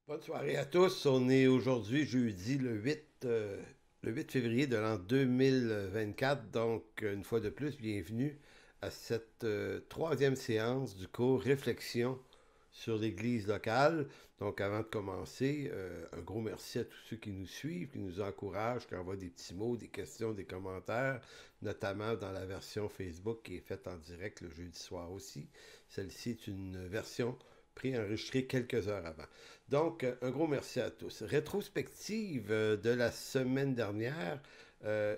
Bonne soirée à tous. On est aujourd'hui jeudi le 8 février de l'an 2024. Donc, une fois de plus, bienvenue à cette troisième séance du cours Réflexion sur l'Église locale. Donc, avant de commencer, un gros merci à tous ceux qui nous suivent, qui nous encouragent, qui envoient des petits mots, des questions, des commentaires, notamment dans la version Facebook qui est faite en direct le jeudi soir aussi. Celle-ci est une version préenregistrée quelques heures avant. Donc, un gros merci à tous. Rétrospective de la semaine dernière, euh,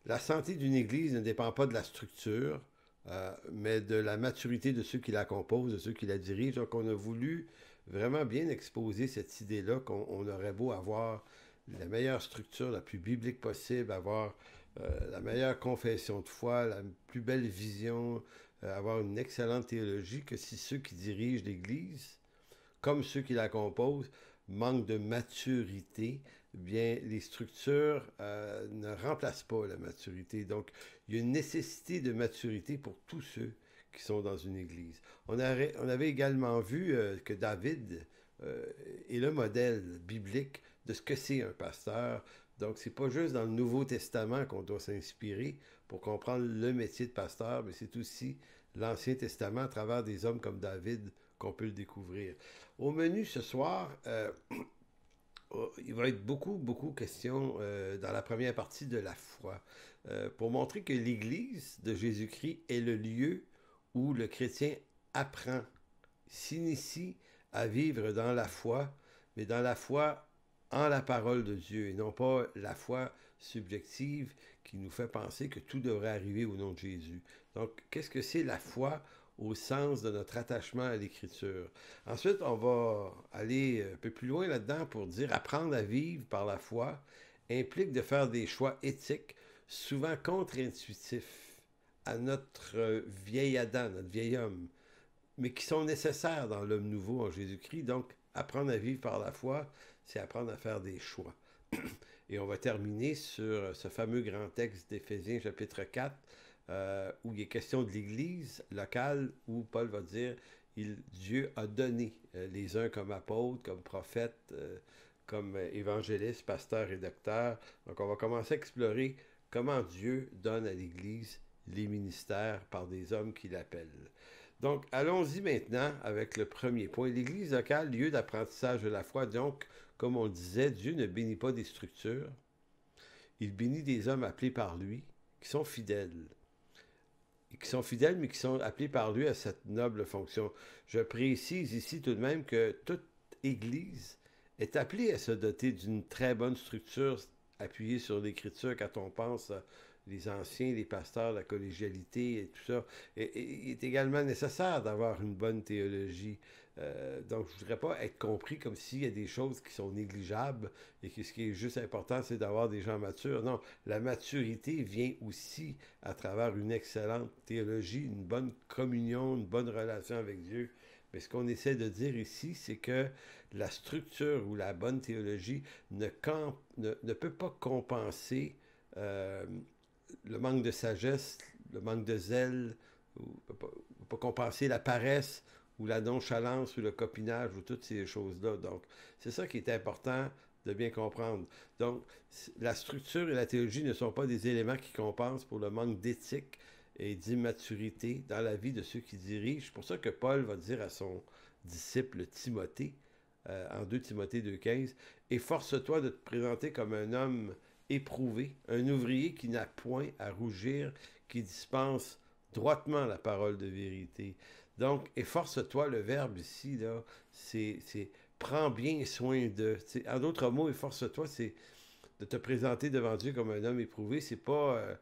la santé d'une Église ne dépend pas de la structure, mais de la maturité de ceux qui la composent, de ceux qui la dirigent. Donc, on a voulu vraiment bien exposer cette idée-là qu'on aurait beau avoir la meilleure structure, la plus biblique possible, avoir la meilleure confession de foi, la plus belle vision, avoir une excellente théologie, que si ceux qui dirigent l'Église comme ceux qui la composent, manquent de maturité, bien, les structures ne remplacent pas la maturité. Donc, il y a une nécessité de maturité pour tous ceux qui sont dans une église. On avait également vu que David est le modèle biblique de ce que c'est un pasteur. Donc, c'est pas juste dans le Nouveau Testament qu'on doit s'inspirer pour comprendre le métier de pasteur, mais c'est aussi l'Ancien Testament à travers des hommes comme David qu'on peut le découvrir. Au menu ce soir, il va être beaucoup question dans la première partie de la foi, pour montrer que l'Église de Jésus-Christ est le lieu où le chrétien apprend, s'initie à vivre dans la foi, mais dans la foi en la parole de Dieu et non pas la foi subjective qui nous fait penser que tout devrait arriver au nom de Jésus. Donc, qu'est-ce que c'est la foi au sens de notre attachement à l'Écriture? Ensuite, on va aller un peu plus loin là-dedans pour dire apprendre à vivre par la foi implique de faire des choix éthiques, souvent contre-intuitifs à notre vieil Adam, notre vieil homme, mais qui sont nécessaires dans l'homme nouveau en Jésus-Christ. Donc, apprendre à vivre par la foi, c'est apprendre à faire des choix. Et on va terminer sur ce fameux grand texte d'Éphésiens chapitre 4, où il est question de l'Église locale, où Paul va dire, Dieu a donné les uns comme apôtres, comme prophètes, comme évangélistes, pasteurs et docteurs. Donc on va commencer à explorer comment Dieu donne à l'Église les ministères par des hommes qui l'appellent. Donc, allons-y maintenant avec le premier point. L'Église locale, lieu d'apprentissage de la foi. Donc, comme on le disait, Dieu ne bénit pas des structures. Il bénit des hommes appelés par lui, qui sont fidèles. Et qui sont fidèles, mais qui sont appelés par lui à cette noble fonction. Je précise ici tout de même que toute Église est appelée à se doter d'une très bonne structure appuyée sur l'Écriture quand on pense les anciens, les pasteurs, la collégialité et tout ça. Il est également nécessaire d'avoir une bonne théologie. Donc, je ne voudrais pas être compris comme s'il y a des choses qui sont négligeables et que ce qui est juste important, c'est d'avoir des gens matures. Non, la maturité vient aussi à travers une excellente théologie, une bonne communion, une bonne relation avec Dieu. Mais ce qu'on essaie de dire ici, c'est que la structure ou la bonne théologie ne peut pas compenser euh, le manque de sagesse, le manque de zèle, ou ne peut pas compenser la paresse ou la nonchalance ou le copinage ou toutes ces choses-là. Donc, c'est ça qui est important de bien comprendre. Donc, la structure et la théologie ne sont pas des éléments qui compensent pour le manque d'éthique et d'immaturité dans la vie de ceux qui dirigent. C'est pour ça que Paul va dire à son disciple Timothée, en 2 Timothée 2,15, efforce-toi de te présenter comme un homme éprouvé, un ouvrier qui n'a point à rougir, qui dispense droitement la parole de vérité. Donc, efforce-toi, le verbe ici, là, c'est prends bien soin de. En d'autres mots, efforce-toi, c'est de te présenter devant Dieu comme un homme éprouvé. C'est pas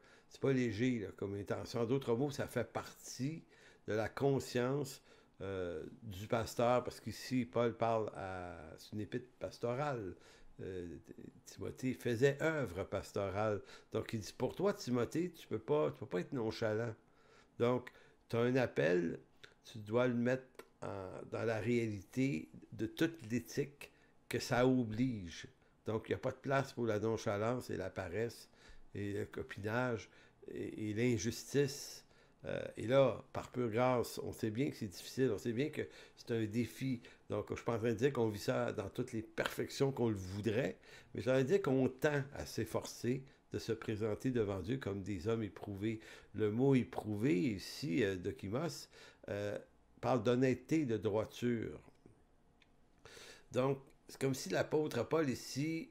léger là, comme intention. En d'autres mots, ça fait partie de la conscience du pasteur, parce qu'ici, Paul parle à. C'est une épître pastorale. Euh, Timothée faisait œuvre pastorale. Donc, il dit pour toi, Timothée, tu peux pas être nonchalant. Donc, tu as un appel, tu dois le mettre dans la réalité de toute l'éthique que ça oblige. Donc, il n'y a pas de place pour la nonchalance et la paresse et le copinage et l'injustice. Et là, par pure grâce, on sait bien que c'est difficile, on sait bien que c'est un défi Donc, je ne suis pas en train de dire qu'on vit ça dans toutes les perfections qu'on le voudrait, mais j'allais dire qu'on tend à s'efforcer de se présenter devant Dieu comme des hommes éprouvés. Le mot éprouvé, ici, Dokimos, euh, parle d'honnêteté, de droiture. Donc, c'est comme si l'apôtre Paul ici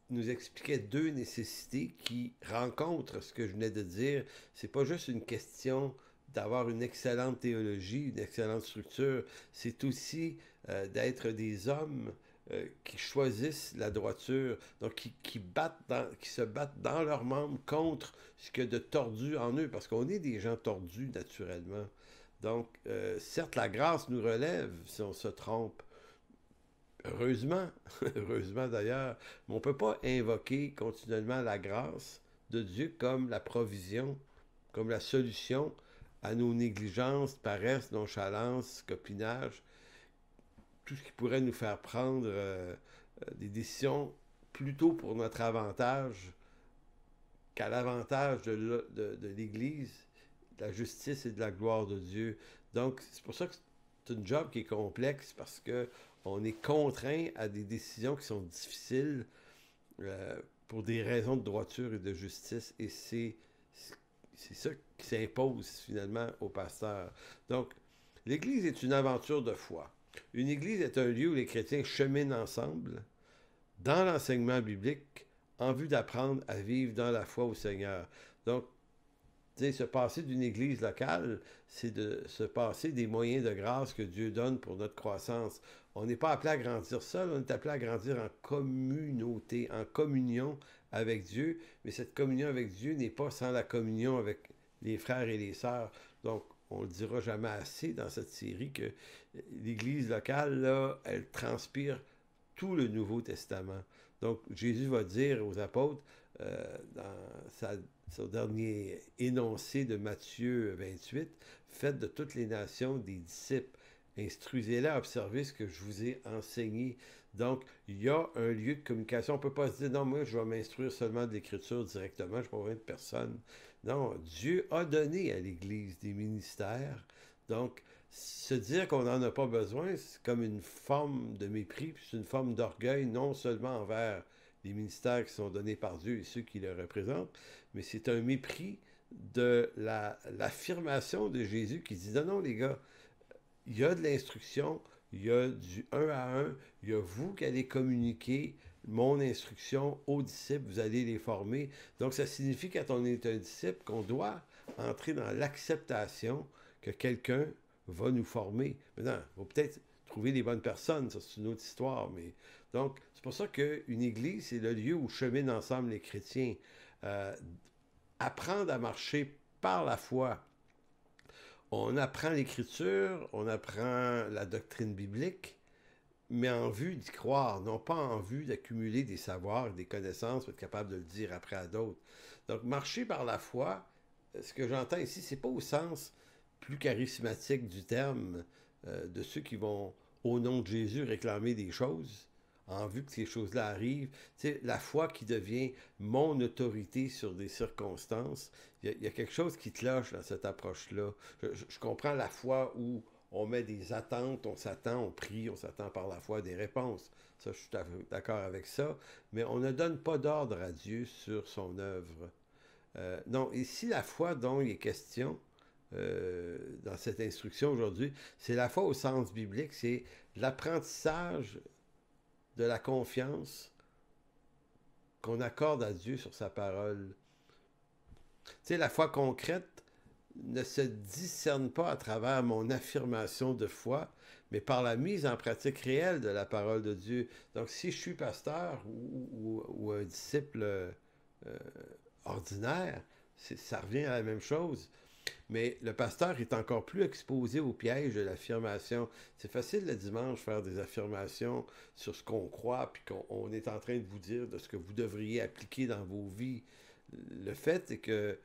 nous expliquait deux nécessités qui rencontrent ce que je venais de dire. C'est pas juste une question d'avoir une excellente théologie, une excellente structure, c'est aussi d'être des hommes qui choisissent la droiture, donc qui se battent dans leurs membres contre ce qu'il y a de tordu en eux, parce qu'on est des gens tordus naturellement. Donc, certes, la grâce nous relève si on se trompe, heureusement, heureusement d'ailleurs, mais on ne peut pas invoquer continuellement la grâce de Dieu comme la provision, comme la solution à nos négligences, paresses, nonchalance, copinage, tout ce qui pourrait nous faire prendre des décisions plutôt pour notre avantage qu'à l'avantage de l'Église, de la justice et de la gloire de Dieu. Donc, c'est pour ça que c'est une job qui est complexe, parce que on est contraint à des décisions qui sont difficiles pour des raisons de droiture et de justice, et c'est ça qui s'impose finalement au pasteur. Donc, l'Église est une aventure de foi. Une Église est un lieu où les chrétiens cheminent ensemble dans l'enseignement biblique en vue d'apprendre à vivre dans la foi au Seigneur. Donc, se passer d'une église locale, c'est de se passer des moyens de grâce que Dieu donne pour notre croissance. On n'est pas appelé à grandir seul, on est appelé à grandir en communauté, en communion avec Dieu, mais cette communion avec Dieu n'est pas sans la communion avec les frères et les sœurs. Donc, on ne le dira jamais assez dans cette série que l'église locale, là, elle transpire tout le Nouveau Testament. Donc, Jésus va dire aux apôtres, dans son dernier énoncé de Matthieu 28, « Faites de toutes les nations des disciples, instruisez-les à observer ce que je vous ai enseigné. » Donc, il y a un lieu de communication. On ne peut pas se dire, non, moi, je vais m'instruire seulement de l'Écriture directement, je n'ai pas besoin de personne. Non, Dieu a donné à l'Église des ministères. Donc, se dire qu'on n'en a pas besoin, c'est comme une forme de mépris, puis c'est une forme d'orgueil, non seulement envers les ministères qui sont donnés par Dieu et ceux qui le représentent, mais c'est un mépris de l'affirmation de Jésus qui dit, non, non, les gars, il y a de l'instruction, il y a du un à un, il y a vous qui allez communiquer mon instruction aux disciples, vous allez les former. Donc, ça signifie, quand on est un disciple, qu'on doit entrer dans l'acceptation que quelqu'un va nous former. Maintenant, il faut peut-être trouver les bonnes personnes, ça c'est une autre histoire, mais donc, c'est pour ça qu'une église, c'est le lieu où cheminent ensemble les chrétiens. Apprendre à marcher par la foi. On apprend l'Écriture, on apprend la doctrine biblique, mais en vue d'y croire, non pas en vue d'accumuler des savoirs, des connaissances, pour être capable de le dire après à d'autres. Donc, marcher par la foi, ce que j'entends ici, c'est pas au sens plus charismatique du terme de ceux qui vont, au nom de Jésus, réclamer des choses en vue que ces choses-là arrivent. Tu sais, la foi qui devient mon autorité sur des circonstances. Il y a quelque chose qui cloche dans cette approche-là. Je comprends la foi où on met des attentes, on s'attend, on prie, on s'attend par la foi à des réponses. Ça, je suis d'accord avec ça. Mais on ne donne pas d'ordre à Dieu sur son œuvre. Non, ici, la foi dont il est question dans cette instruction aujourd'hui, c'est la foi au sens biblique, c'est l'apprentissage de la confiance qu'on accorde à Dieu sur sa parole. Tu sais, la foi concrète ne se discerne pas à travers mon affirmation de foi, mais par la mise en pratique réelle de la parole de Dieu. Donc, si je suis pasteur ou un disciple ordinaire, ça revient à la même chose. Mais le pasteur est encore plus exposé au piège de l'affirmation. C'est facile le dimanche faire des affirmations sur ce qu'on croit, puis qu'on est en train de vous dire de ce que vous devriez appliquer dans vos vies. Le fait est que,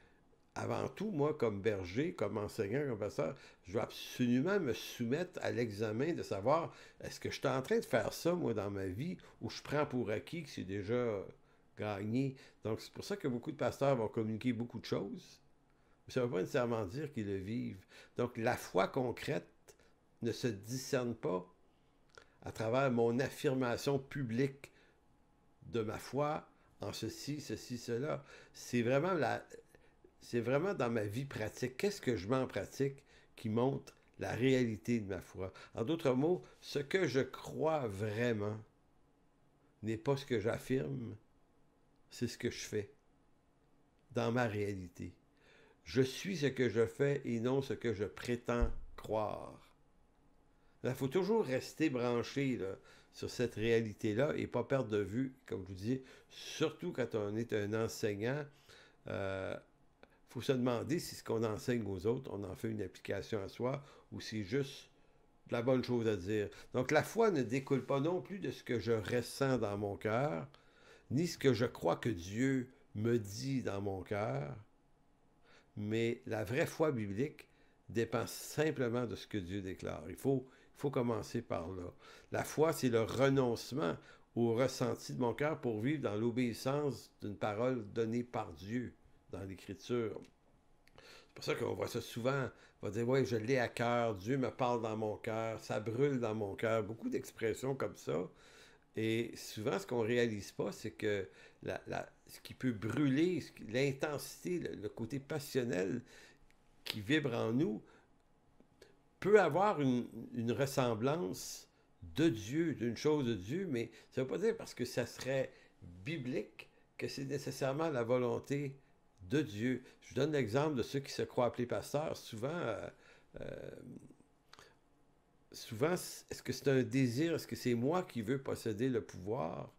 avant tout, moi, comme berger, comme enseignant, comme pasteur, je dois absolument me soumettre à l'examen de savoir, est-ce que je suis en train de faire ça, moi, dans ma vie, ou je prends pour acquis que c'est déjà gagné. Donc, c'est pour ça que beaucoup de pasteurs vont communiquer beaucoup de choses. Ça ne veut pas nécessairement dire qu'ils le vivent. Donc, la foi concrète ne se discerne pas à travers mon affirmation publique de ma foi en ceci, ceci, cela. C'est vraiment dans ma vie pratique. Qu'est-ce que je mets en pratique qui montre la réalité de ma foi? En d'autres mots, ce que je crois vraiment n'est pas ce que j'affirme, c'est ce que je fais dans ma réalité. Je suis ce que je fais et non ce que je prétends croire. Il faut toujours rester branché là, sur cette réalité-là et pas perdre de vue, comme je vous dis, surtout quand on est un enseignant. Faut se demander si ce qu'on enseigne aux autres, on en fait une application à soi ou c'est juste de la bonne chose à dire. Donc la foi ne découle pas non plus de ce que je ressens dans mon cœur, ni ce que je crois que Dieu me dit dans mon cœur, mais la vraie foi biblique dépend simplement de ce que Dieu déclare. Il faut commencer par là. La foi, c'est le renoncement au ressenti de mon cœur pour vivre dans l'obéissance d'une parole donnée par Dieu dans l'Écriture. C'est pour ça qu'on voit ça souvent. On va dire, oui, je l'ai à cœur, Dieu me parle dans mon cœur, ça brûle dans mon cœur. Beaucoup d'expressions comme ça. Et souvent, ce qu'on ne réalise pas, c'est que ce qui peut brûler, l'intensité, le côté passionnel qui vibre en nous, peut avoir une ressemblance de Dieu, d'une chose de Dieu, mais ça ne veut pas dire parce que ça serait biblique que c'est nécessairement la volonté de Dieu. Je vous donne l'exemple de ceux qui se croient appelés pasteurs. Souvent, est-ce que c'est un désir, est-ce que c'est moi qui veux posséder le pouvoir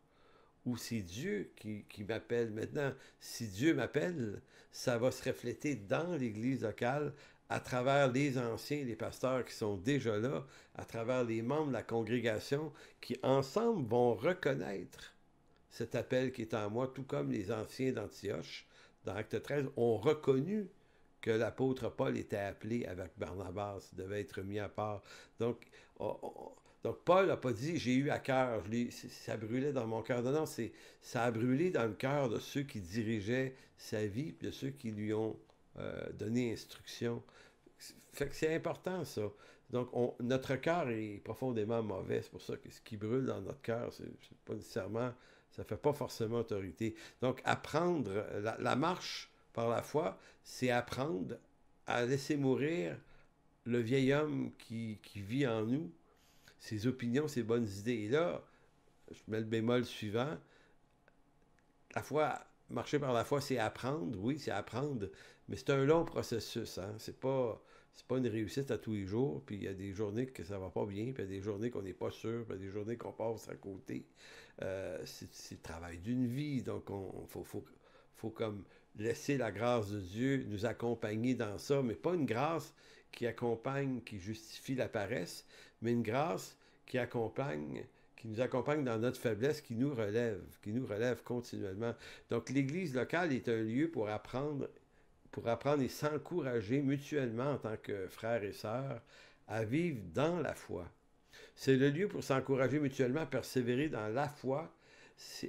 ou c'est Dieu qui m'appelle? Maintenant, si Dieu m'appelle, ça va se refléter dans l'Église locale à travers les anciens, les pasteurs qui sont déjà là, à travers les membres de la congrégation qui, ensemble, vont reconnaître cet appel qui est en moi, tout comme les anciens d'Antioche, dans Acte 13, ont reconnu que l'apôtre Paul était appelé avec Barnabas, devait être mis à part. Donc Paul n'a pas dit « j'ai eu à cœur, ça brûlait dans mon cœur ». Non, ça a brûlé dans le cœur de ceux qui dirigeaient sa vie, puis de ceux qui lui ont donné instruction. Fait que c'est important, ça. Donc, notre cœur est profondément mauvais. C'est pour ça que ce qui brûle dans notre cœur, c'est pas nécessairement, ça fait pas forcément autorité. Donc, apprendre, la marche par la foi, c'est apprendre à laisser mourir le vieil homme qui vit en nous, ses opinions, ses bonnes idées. Et là, je mets le bémol suivant. La foi, marcher par la foi, c'est apprendre. Oui, c'est apprendre. Mais c'est un long processus. Hein? C'est pas une réussite à tous les jours. Puis il y a des journées que ça va pas bien. Puis il y a des journées qu'on n'est pas sûr. Puis il y a des journées qu'on passe à côté. C'est le travail d'une vie. Donc, faut comme laisser la grâce de Dieu nous accompagner dans ça. Mais pas une grâce qui accompagne, qui justifie la paresse, mais une grâce qui nous accompagne dans notre faiblesse, qui nous relève continuellement. Donc l'Église locale est un lieu pour apprendre et s'encourager mutuellement en tant que frères et sœurs à vivre dans la foi. C'est le lieu pour s'encourager mutuellement à persévérer dans la foi,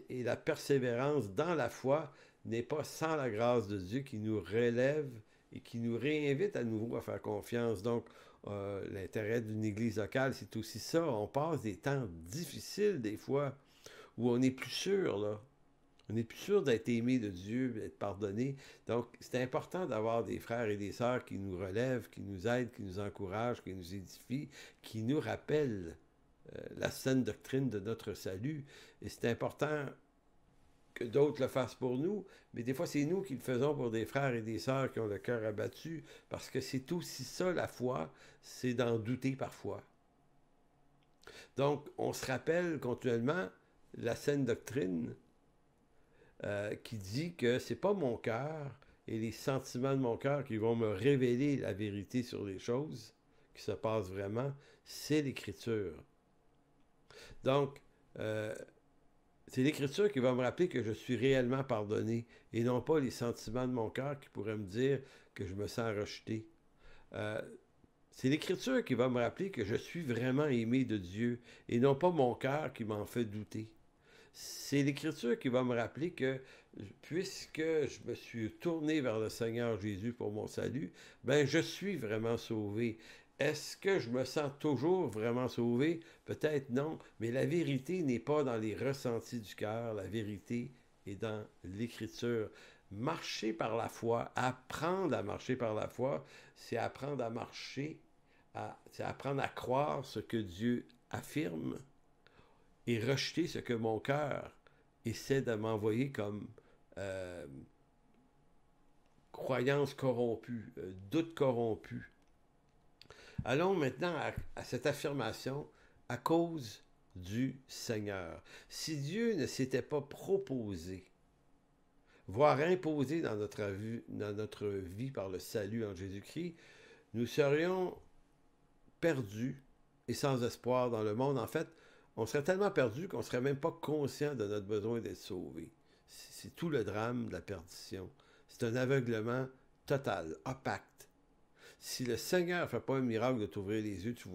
et la persévérance dans la foi n'est pas sans la grâce de Dieu qui nous relève et qui nous réinvite à nouveau à faire confiance. Donc, l'intérêt d'une église locale, c'est aussi ça. On passe des temps difficiles, des fois, où on n'est plus sûr, là. On n'est plus sûr d'être aimé de Dieu, d'être pardonné. Donc, c'est important d'avoir des frères et des sœurs qui nous relèvent, qui nous aident, qui nous encouragent, qui nous édifient, qui nous rappellent la saine doctrine de notre salut. Et c'est important que d'autres le fassent pour nous, mais des fois, c'est nous qui le faisons pour des frères et des sœurs qui ont le cœur abattu, parce que c'est aussi ça, la foi, c'est d'en douter parfois. Donc, on se rappelle continuellement la saine doctrine qui dit que c'est pas mon cœur et les sentiments de mon cœur qui vont me révéler la vérité sur les choses qui se passent vraiment, c'est l'Écriture. Donc, c'est l'Écriture qui va me rappeler que je suis réellement pardonné et non pas les sentiments de mon cœur qui pourraient me dire que je me sens rejeté. C'est l'Écriture qui va me rappeler que je suis vraiment aimé de Dieu et non pas mon cœur qui m'en fait douter. C'est l'Écriture qui va me rappeler que puisque je me suis tourné vers le Seigneur Jésus pour mon salut, ben je suis vraiment sauvé. Est-ce que je me sens toujours vraiment sauvé? Peut-être non, mais la vérité n'est pas dans les ressentis du cœur, la vérité est dans l'Écriture. Marcher par la foi, apprendre à marcher par la foi, c'est apprendre à marcher, c'est apprendre à croire ce que Dieu affirme et rejeter ce que mon cœur essaie de m'envoyer comme euh, croyance corrompue, doute corrompu. Allons maintenant à cette affirmation à cause du Seigneur. Si Dieu ne s'était pas proposé, voire imposé dans notre vie par le salut en Jésus-Christ, nous serions perdus et sans espoir dans le monde. En fait, on serait tellement perdus qu'on ne serait même pas conscient de notre besoin d'être sauvé. C'est tout le drame de la perdition. C'est un aveuglement total, opaque. Si le Seigneur ne fait pas un miracle de t'ouvrir les yeux, tu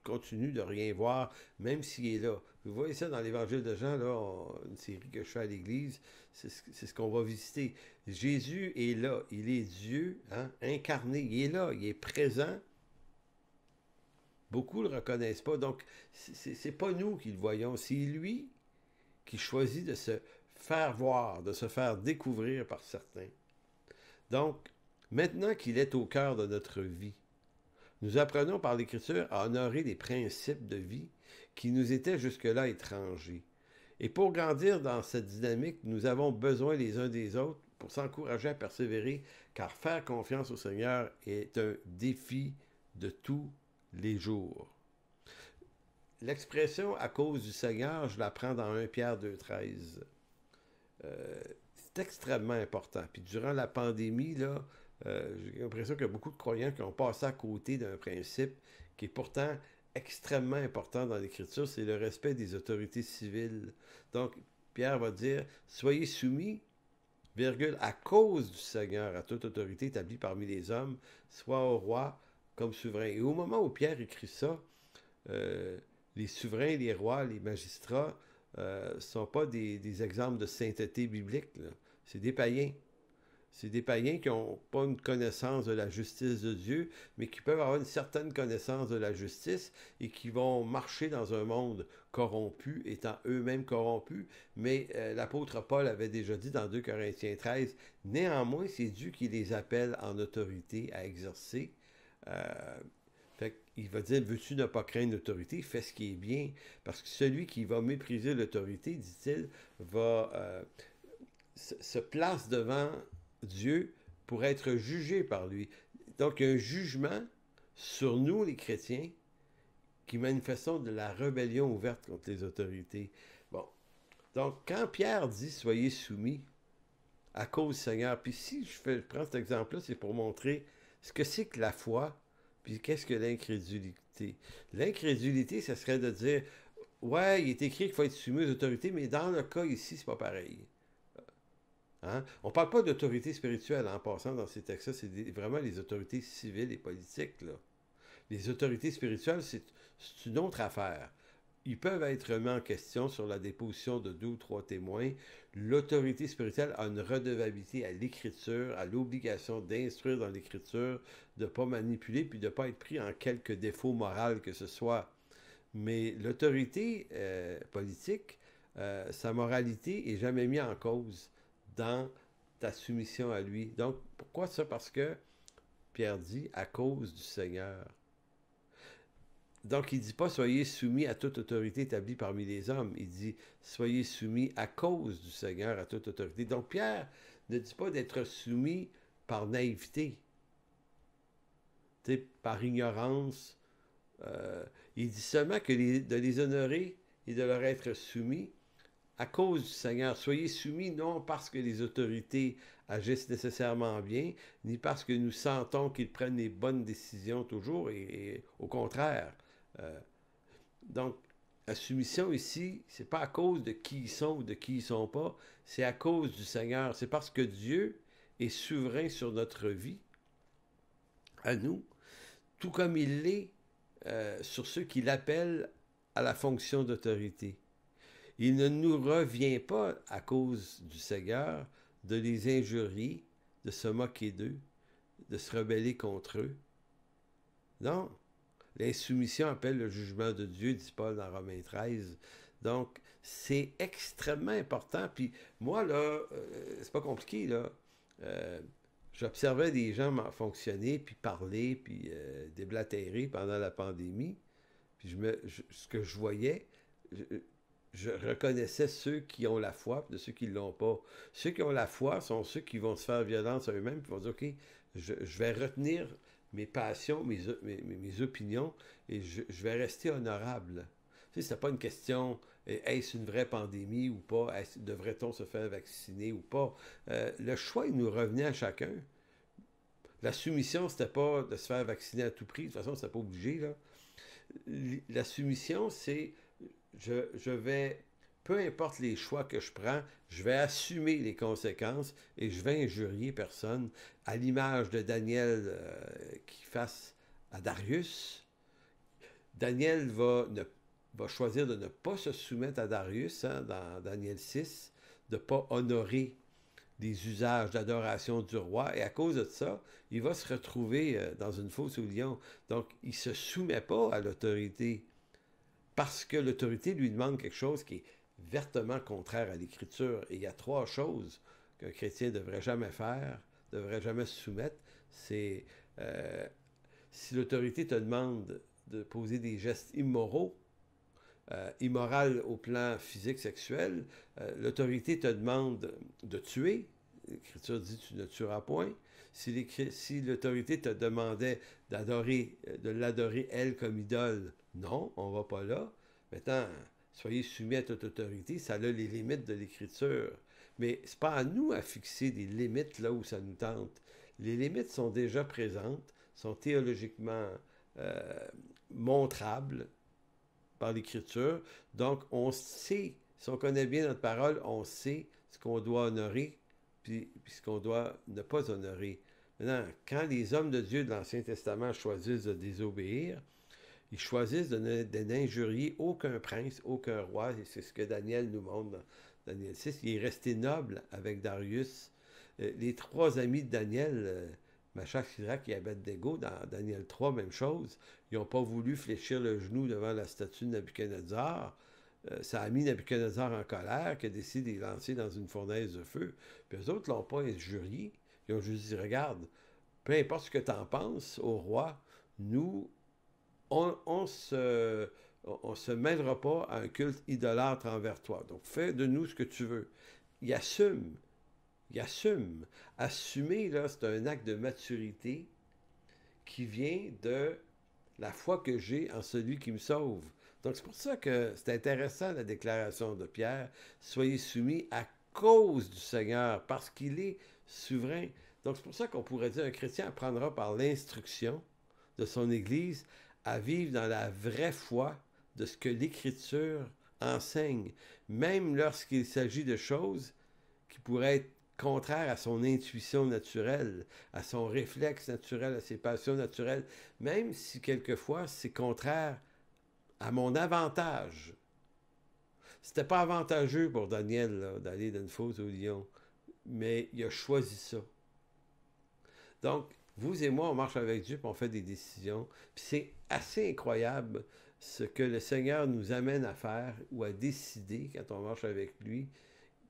continues de rien voir, même s'il est là. Vous voyez ça dans l'Évangile de Jean, là, une série que je fais à l'Église, c'est ce qu'on va visiter. Jésus est là, il est Dieu, hein, incarné, il est là, il est présent. Beaucoup ne le reconnaissent pas, donc c'est pas nous qui le voyons, c'est lui qui choisit de se faire voir, de se faire découvrir par certains. Donc, maintenant qu'il est au cœur de notre vie, nous apprenons par l'Écriture à honorer les principes de vie qui nous étaient jusque-là étrangers. Et pour grandir dans cette dynamique, nous avons besoin les uns des autres pour s'encourager à persévérer, car faire confiance au Seigneur est un défi de tous les jours. L'expression « à cause du Seigneur », je la prends dans 1 Pierre 2,13. C'est extrêmement important. Puis durant la pandémie, là, j'ai l'impression qu'il y a beaucoup de croyants qui ont passé à côté d'un principe qui est pourtant extrêmement important dans l'Écriture, c'est le respect des autorités civiles. Donc, Pierre va dire, soyez soumis, virgule, à cause du Seigneur, à toute autorité établie parmi les hommes, soit au roi comme souverain. Et au moment où Pierre écrit ça, les souverains, les rois, les magistrats ne sont pas des exemples de sainteté biblique, là. C'est des païens. C'est des païens qui n'ont pas une connaissance de la justice de Dieu, mais qui peuvent avoir une certaine connaissance de la justice et qui vont marcher dans un monde corrompu, étant eux-mêmes corrompus. Mais l'apôtre Paul avait déjà dit dans 2 Corinthiens 13, « Néanmoins, c'est Dieu qui les appelle en autorité à exercer. Il va dire, veux-tu ne pas craindre l'autorité? Fais ce qui est bien. Parce que celui qui va mépriser l'autorité, dit-il, va se place devant Dieu pour être jugé par lui. Donc, il y a un jugement sur nous, les chrétiens, qui manifestons de la rébellion ouverte contre les autorités. Bon. Donc, quand Pierre dit « Soyez soumis à cause du Seigneur », puis si je prends cet exemple-là, c'est pour montrer ce que c'est que la foi, puis qu'est-ce que l'incrédulité. L'incrédulité, ce serait de dire « Ouais, il est écrit qu'il faut être soumis aux autorités, mais dans le cas ici, c'est pas pareil. » Hein? On ne parle pas d'autorité spirituelle en passant dans ces textes-là, c'est vraiment les autorités civiles et politiques, là. Les autorités spirituelles, c'est une autre affaire. Ils peuvent être remis en question sur la déposition de 2 ou 3 témoins. L'autorité spirituelle a une redevabilité à l'Écriture, à l'obligation d'instruire dans l'Écriture, de ne pas manipuler, puis de ne pas être pris en quelque défaut moral que ce soit. Mais l'autorité politique, sa moralité est jamais mise en cause dans ta soumission à lui. Donc, pourquoi ça? Parce que Pierre dit « à cause du Seigneur ». Donc, il ne dit pas « soyez soumis à toute autorité établie parmi les hommes ». Il dit « soyez soumis à cause du Seigneur, à toute autorité ». Donc, Pierre ne dit pas d'être soumis par naïveté, par ignorance. Il dit seulement que de les honorer et de leur être soumis à cause du Seigneur. Soyez soumis non parce que les autorités agissent nécessairement bien, ni parce que nous sentons qu'ils prennent les bonnes décisions toujours, et au contraire. Donc, la soumission ici, c'est pas à cause de qui ils sont ou de qui ils sont pas, c'est à cause du Seigneur. C'est parce que Dieu est souverain sur notre vie, à nous, tout comme il l'est sur ceux qui l'appellent à la fonction d'autorité. Il ne nous revient pas, à cause du Seigneur, de les injurier, de se moquer d'eux, de se rebeller contre eux. Non, L'insoumission appelle le jugement de Dieu, dit Paul dans Romains 13. Donc, c'est extrêmement important. Puis moi, là, c'est pas compliqué, là. Euh, J'observais des gens fonctionner, puis parler, puis déblatérer pendant la pandémie. Puis ce que je voyais, je, je reconnaissais ceux qui ont la foi de ceux qui ne l'ont pas. Ceux qui ont la foi sont ceux qui vont se faire violence à eux-mêmes, puis vont dire, OK, je vais retenir mes passions, mes opinions, et je vais rester honorable. Tu sais, c'est pas une question, est-ce une vraie pandémie ou pas, devrait-on se faire vacciner ou pas. Le choix, il nous revenait à chacun. La soumission, c'était pas de se faire vacciner à tout prix, de toute façon, c'était pas obligé, là. La soumission, c'est je vais, peu importe les choix que je prends, je vais assumer les conséquences et je vais injurier personne. À l'image de Daniel qui face à Darius, Daniel va choisir de ne pas se soumettre à Darius, hein, dans Daniel 6, de ne pas honorer des usages d'adoration du roi, et à cause de ça, il va se retrouver dans une fosse au lion. Donc, il ne se soumet pas à l'autorité, parce que l'autorité lui demande quelque chose qui est vertement contraire à l'Écriture. Et il y a trois choses qu'un chrétien ne devrait jamais faire, ne devrait jamais se soumettre. C'est si l'autorité te demande de poser des gestes immoraux, immoral au plan physique, sexuel, l'autorité te demande de tuer. L'Écriture dit tu ne tueras point. Si l'autorité te demandait de l'adorer elle comme idole, non, on ne va pas là. Maintenant, soyez soumis à toute autorité, ça a les limites de l'Écriture. Mais ce n'est pas à nous à fixer des limites là où ça nous tente. Les limites sont déjà présentes, sont théologiquement montrables par l'Écriture. Donc, on sait, si on connaît bien notre parole, on sait ce qu'on doit honorer puis ce qu'on doit ne pas honorer. Maintenant, quand les hommes de Dieu de l'Ancien Testament choisissent de désobéir, ils choisissent de n'injurier aucun prince, aucun roi, et c'est ce que Daniel nous montre dans Daniel 6. Il est resté noble avec Darius. Les trois amis de Daniel, Meshach, Shadrach et Abed-Nego, dans Daniel 3, même chose, ils n'ont pas voulu fléchir le genou devant la statue de Nabuchodonosor. Ça a mis Nabuchodonosor en colère, qui a décidé de les lancer dans une fournaise de feu. Puis eux autres ne l'ont pas injurié. Ils ont juste dit, regarde, peu importe ce que tu en penses, au roi, nous, on se mêlera pas à un culte idolâtre envers toi. Donc, fais de nous ce que tu veux. Il assume. Il assume. Assumer, là, c'est un acte de maturité qui vient de la foi que j'ai en celui qui me sauve. Donc, c'est pour ça que c'est intéressant la déclaration de Pierre. Soyez soumis à cause du Seigneur, parce qu'il est souverain. Donc, c'est pour ça qu'on pourrait dire qu'un chrétien apprendra par l'instruction de son Église à vivre dans la vraie foi de ce que l'Écriture enseigne, même lorsqu'il s'agit de choses qui pourraient être contraires à son intuition naturelle, à son réflexe naturel, à ses passions naturelles, même si quelquefois c'est contraire à mon avantage. C'était pas avantageux pour Daniel d'aller dans une fosse au lion, mais il a choisi ça. Donc, vous et moi, on marche avec Dieu, puis on fait des décisions. Puis c'est assez incroyable ce que le Seigneur nous amène à faire ou à décider quand on marche avec lui,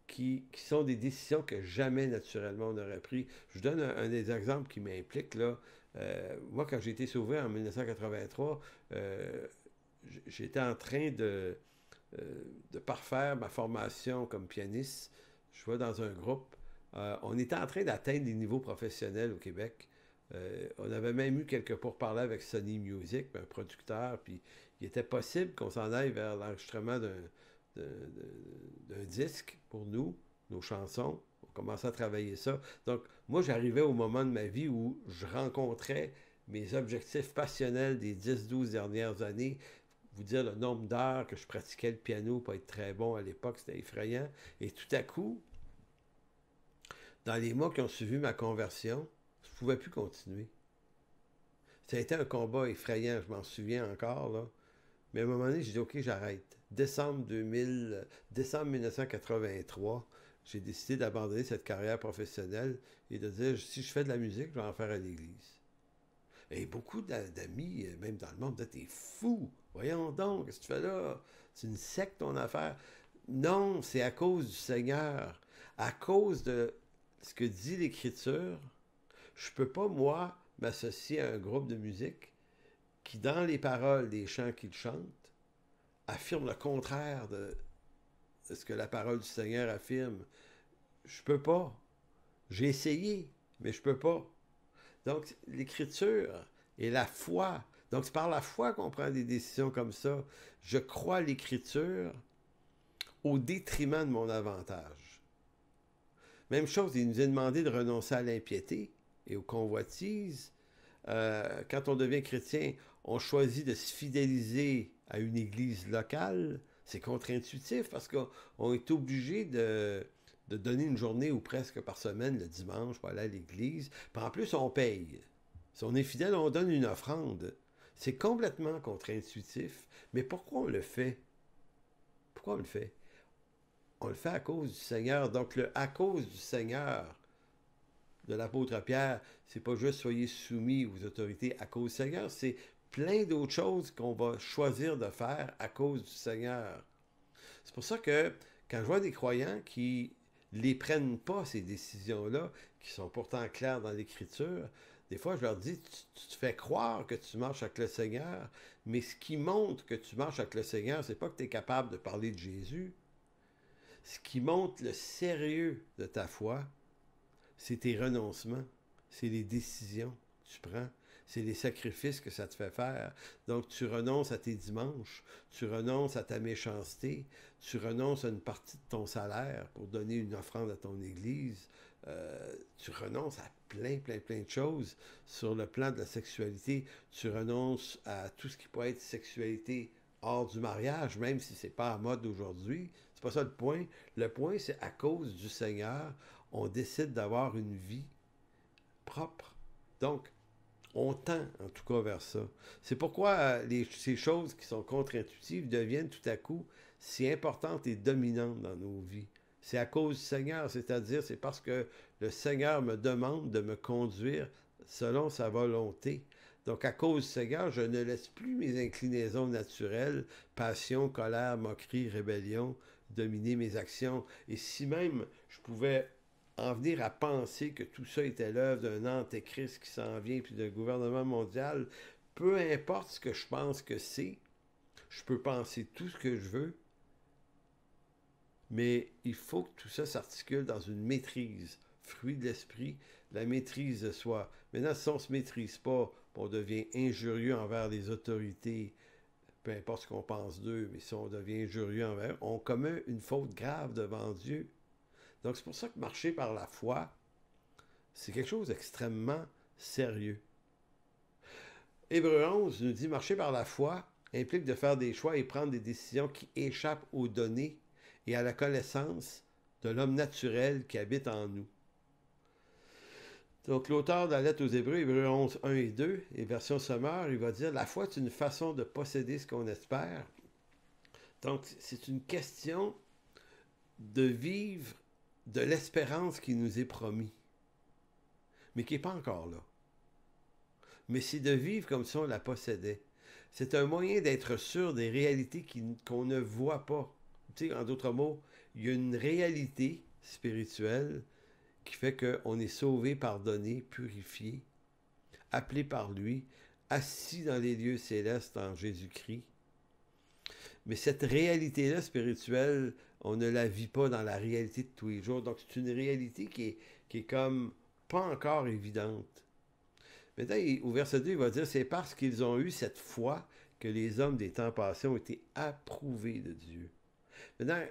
qui sont des décisions que jamais naturellement on aurait pris. Je vous donne un des exemples qui m'implique, là. Moi, quand j'ai été sauvé en 1983, j'étais en train de parfaire ma formation comme pianiste. Je jouais dans un groupe. On était en train d'atteindre des niveaux professionnels au Québec. On avait même eu quelques pourparlers avec Sony Music, un producteur, puis il était possible qu'on s'en aille vers l'enregistrement d'un disque pour nous, nos chansons. On commençait à travailler ça. Donc, moi, j'arrivais au moment de ma vie où je rencontrais mes objectifs passionnels des 10-12 dernières années. Vous dire le nombre d'heures que je pratiquais le piano pour être très bon à l'époque, c'était effrayant. Et tout à coup, dans les mois qui ont suivi ma conversion, je ne pouvais plus continuer. Ça a été un combat effrayant, je m'en souviens encore, là. Mais à un moment donné, j'ai dit, OK, j'arrête. Décembre 1983, j'ai décidé d'abandonner cette carrière professionnelle et de dire, si je fais de la musique, je vais en faire à l'église. Et beaucoup d'amis, même dans le monde, me disent, t'es fou, voyons donc, qu'est-ce que tu fais là? C'est une secte ton affaire. Non, c'est à cause du Seigneur, à cause de ce que dit l'Écriture. Je peux pas, moi, m'associer à un groupe de musique qui, dans les paroles des chants qu'ils chantent, affirme le contraire de ce que la parole du Seigneur affirme. Je peux pas. J'ai essayé, mais je peux pas. Donc, l'Écriture et la foi. Donc, c'est par la foi qu'on prend des décisions comme ça. Je crois à l'Écriture au détriment de mon avantage. Même chose, il nous est demandé de renoncer à l'impiété et aux convoitises. Quand on devient chrétien, on choisit de se fidéliser à une église locale. C'est contre-intuitif parce qu'on est obligé de donner une journée ou presque par semaine, le dimanche, pour aller à l'église. Puis en plus, on paye. Si on est fidèle, on donne une offrande. C'est complètement contre-intuitif. Mais pourquoi on le fait? Pourquoi on le fait? On le fait à cause du Seigneur. Donc, le à cause du Seigneur de l'apôtre Pierre, c'est pas juste soyez soumis aux autorités à cause du Seigneur, c'est plein d'autres choses qu'on va choisir de faire à cause du Seigneur. C'est pour ça que quand je vois des croyants qui les prennent pas, ces décisions-là, qui sont pourtant claires dans l'Écriture, des fois je leur dis, tu te fais croire que tu marches avec le Seigneur, mais ce qui montre que tu marches avec le Seigneur, c'est pas que tu es capable de parler de Jésus. Ce qui montre le sérieux de ta foi, c'est tes renoncements, c'est les décisions que tu prends, c'est les sacrifices que ça te fait faire. Donc, tu renonces à tes dimanches, tu renonces à ta méchanceté, tu renonces à une partie de ton salaire pour donner une offrande à ton église, tu renonces à plein de choses sur le plan de la sexualité, tu renonces à tout ce qui peut être sexualité hors du mariage, même si c'est pas en mode aujourd'hui. C'est pas ça le point. Le point, c'est à cause du Seigneur, on décide d'avoir une vie propre. Donc, on tend en tout cas vers ça. C'est pourquoi ces choses qui sont contre-intuitives deviennent tout à coup si importantes et dominantes dans nos vies. C'est à cause du Seigneur, c'est-à-dire c'est parce que le Seigneur me demande de me conduire selon sa volonté. Donc, à cause du Seigneur, je ne laisse plus mes inclinaisons naturelles, passion, colère, moquerie, rébellion, dominer mes actions. Et si même je pouvais en venir à penser que tout ça était l'œuvre d'un antéchrist qui s'en vient, puis d'un gouvernement mondial, peu importe ce que je pense que c'est, je peux penser tout ce que je veux, mais il faut que tout ça s'articule dans une maîtrise, fruit de l'esprit, la maîtrise de soi. Maintenant, si on ne se maîtrise pas, on devient injurieux envers les autorités, peu importe ce qu'on pense d'eux, mais si on devient injurieux envers eux, on commet une faute grave devant Dieu. Donc c'est pour ça que marcher par la foi, c'est quelque chose d'extrêmement sérieux. Hébreu 11 nous dit marcher par la foi implique de faire des choix et prendre des décisions qui échappent aux données et à la connaissance de l'homme naturel qui habite en nous. Donc l'auteur de la lettre aux Hébreux, Hébreux 11, 1 et 2, et version sommaire, il va dire « La foi est une façon de posséder ce qu'on espère. » Donc c'est une question de vivre de l'espérance qui nous est promis, mais qui n'est pas encore là. Mais c'est de vivre comme si on la possédait. C'est un moyen d'être sûr des réalités qu'on ne voit pas. Tu sais, en d'autres mots, il y a une réalité spirituelle qui fait qu'on est sauvé, pardonné, purifié, appelé par lui, assis dans les lieux célestes en Jésus-Christ. Mais cette réalité-là spirituelle, on ne la vit pas dans la réalité de tous les jours. Donc, c'est une réalité qui est comme pas encore évidente. Maintenant, au verset 2, il va dire, c'est parce qu'ils ont eu cette foi que les hommes des temps passés ont été approuvés de Dieu. Maintenant,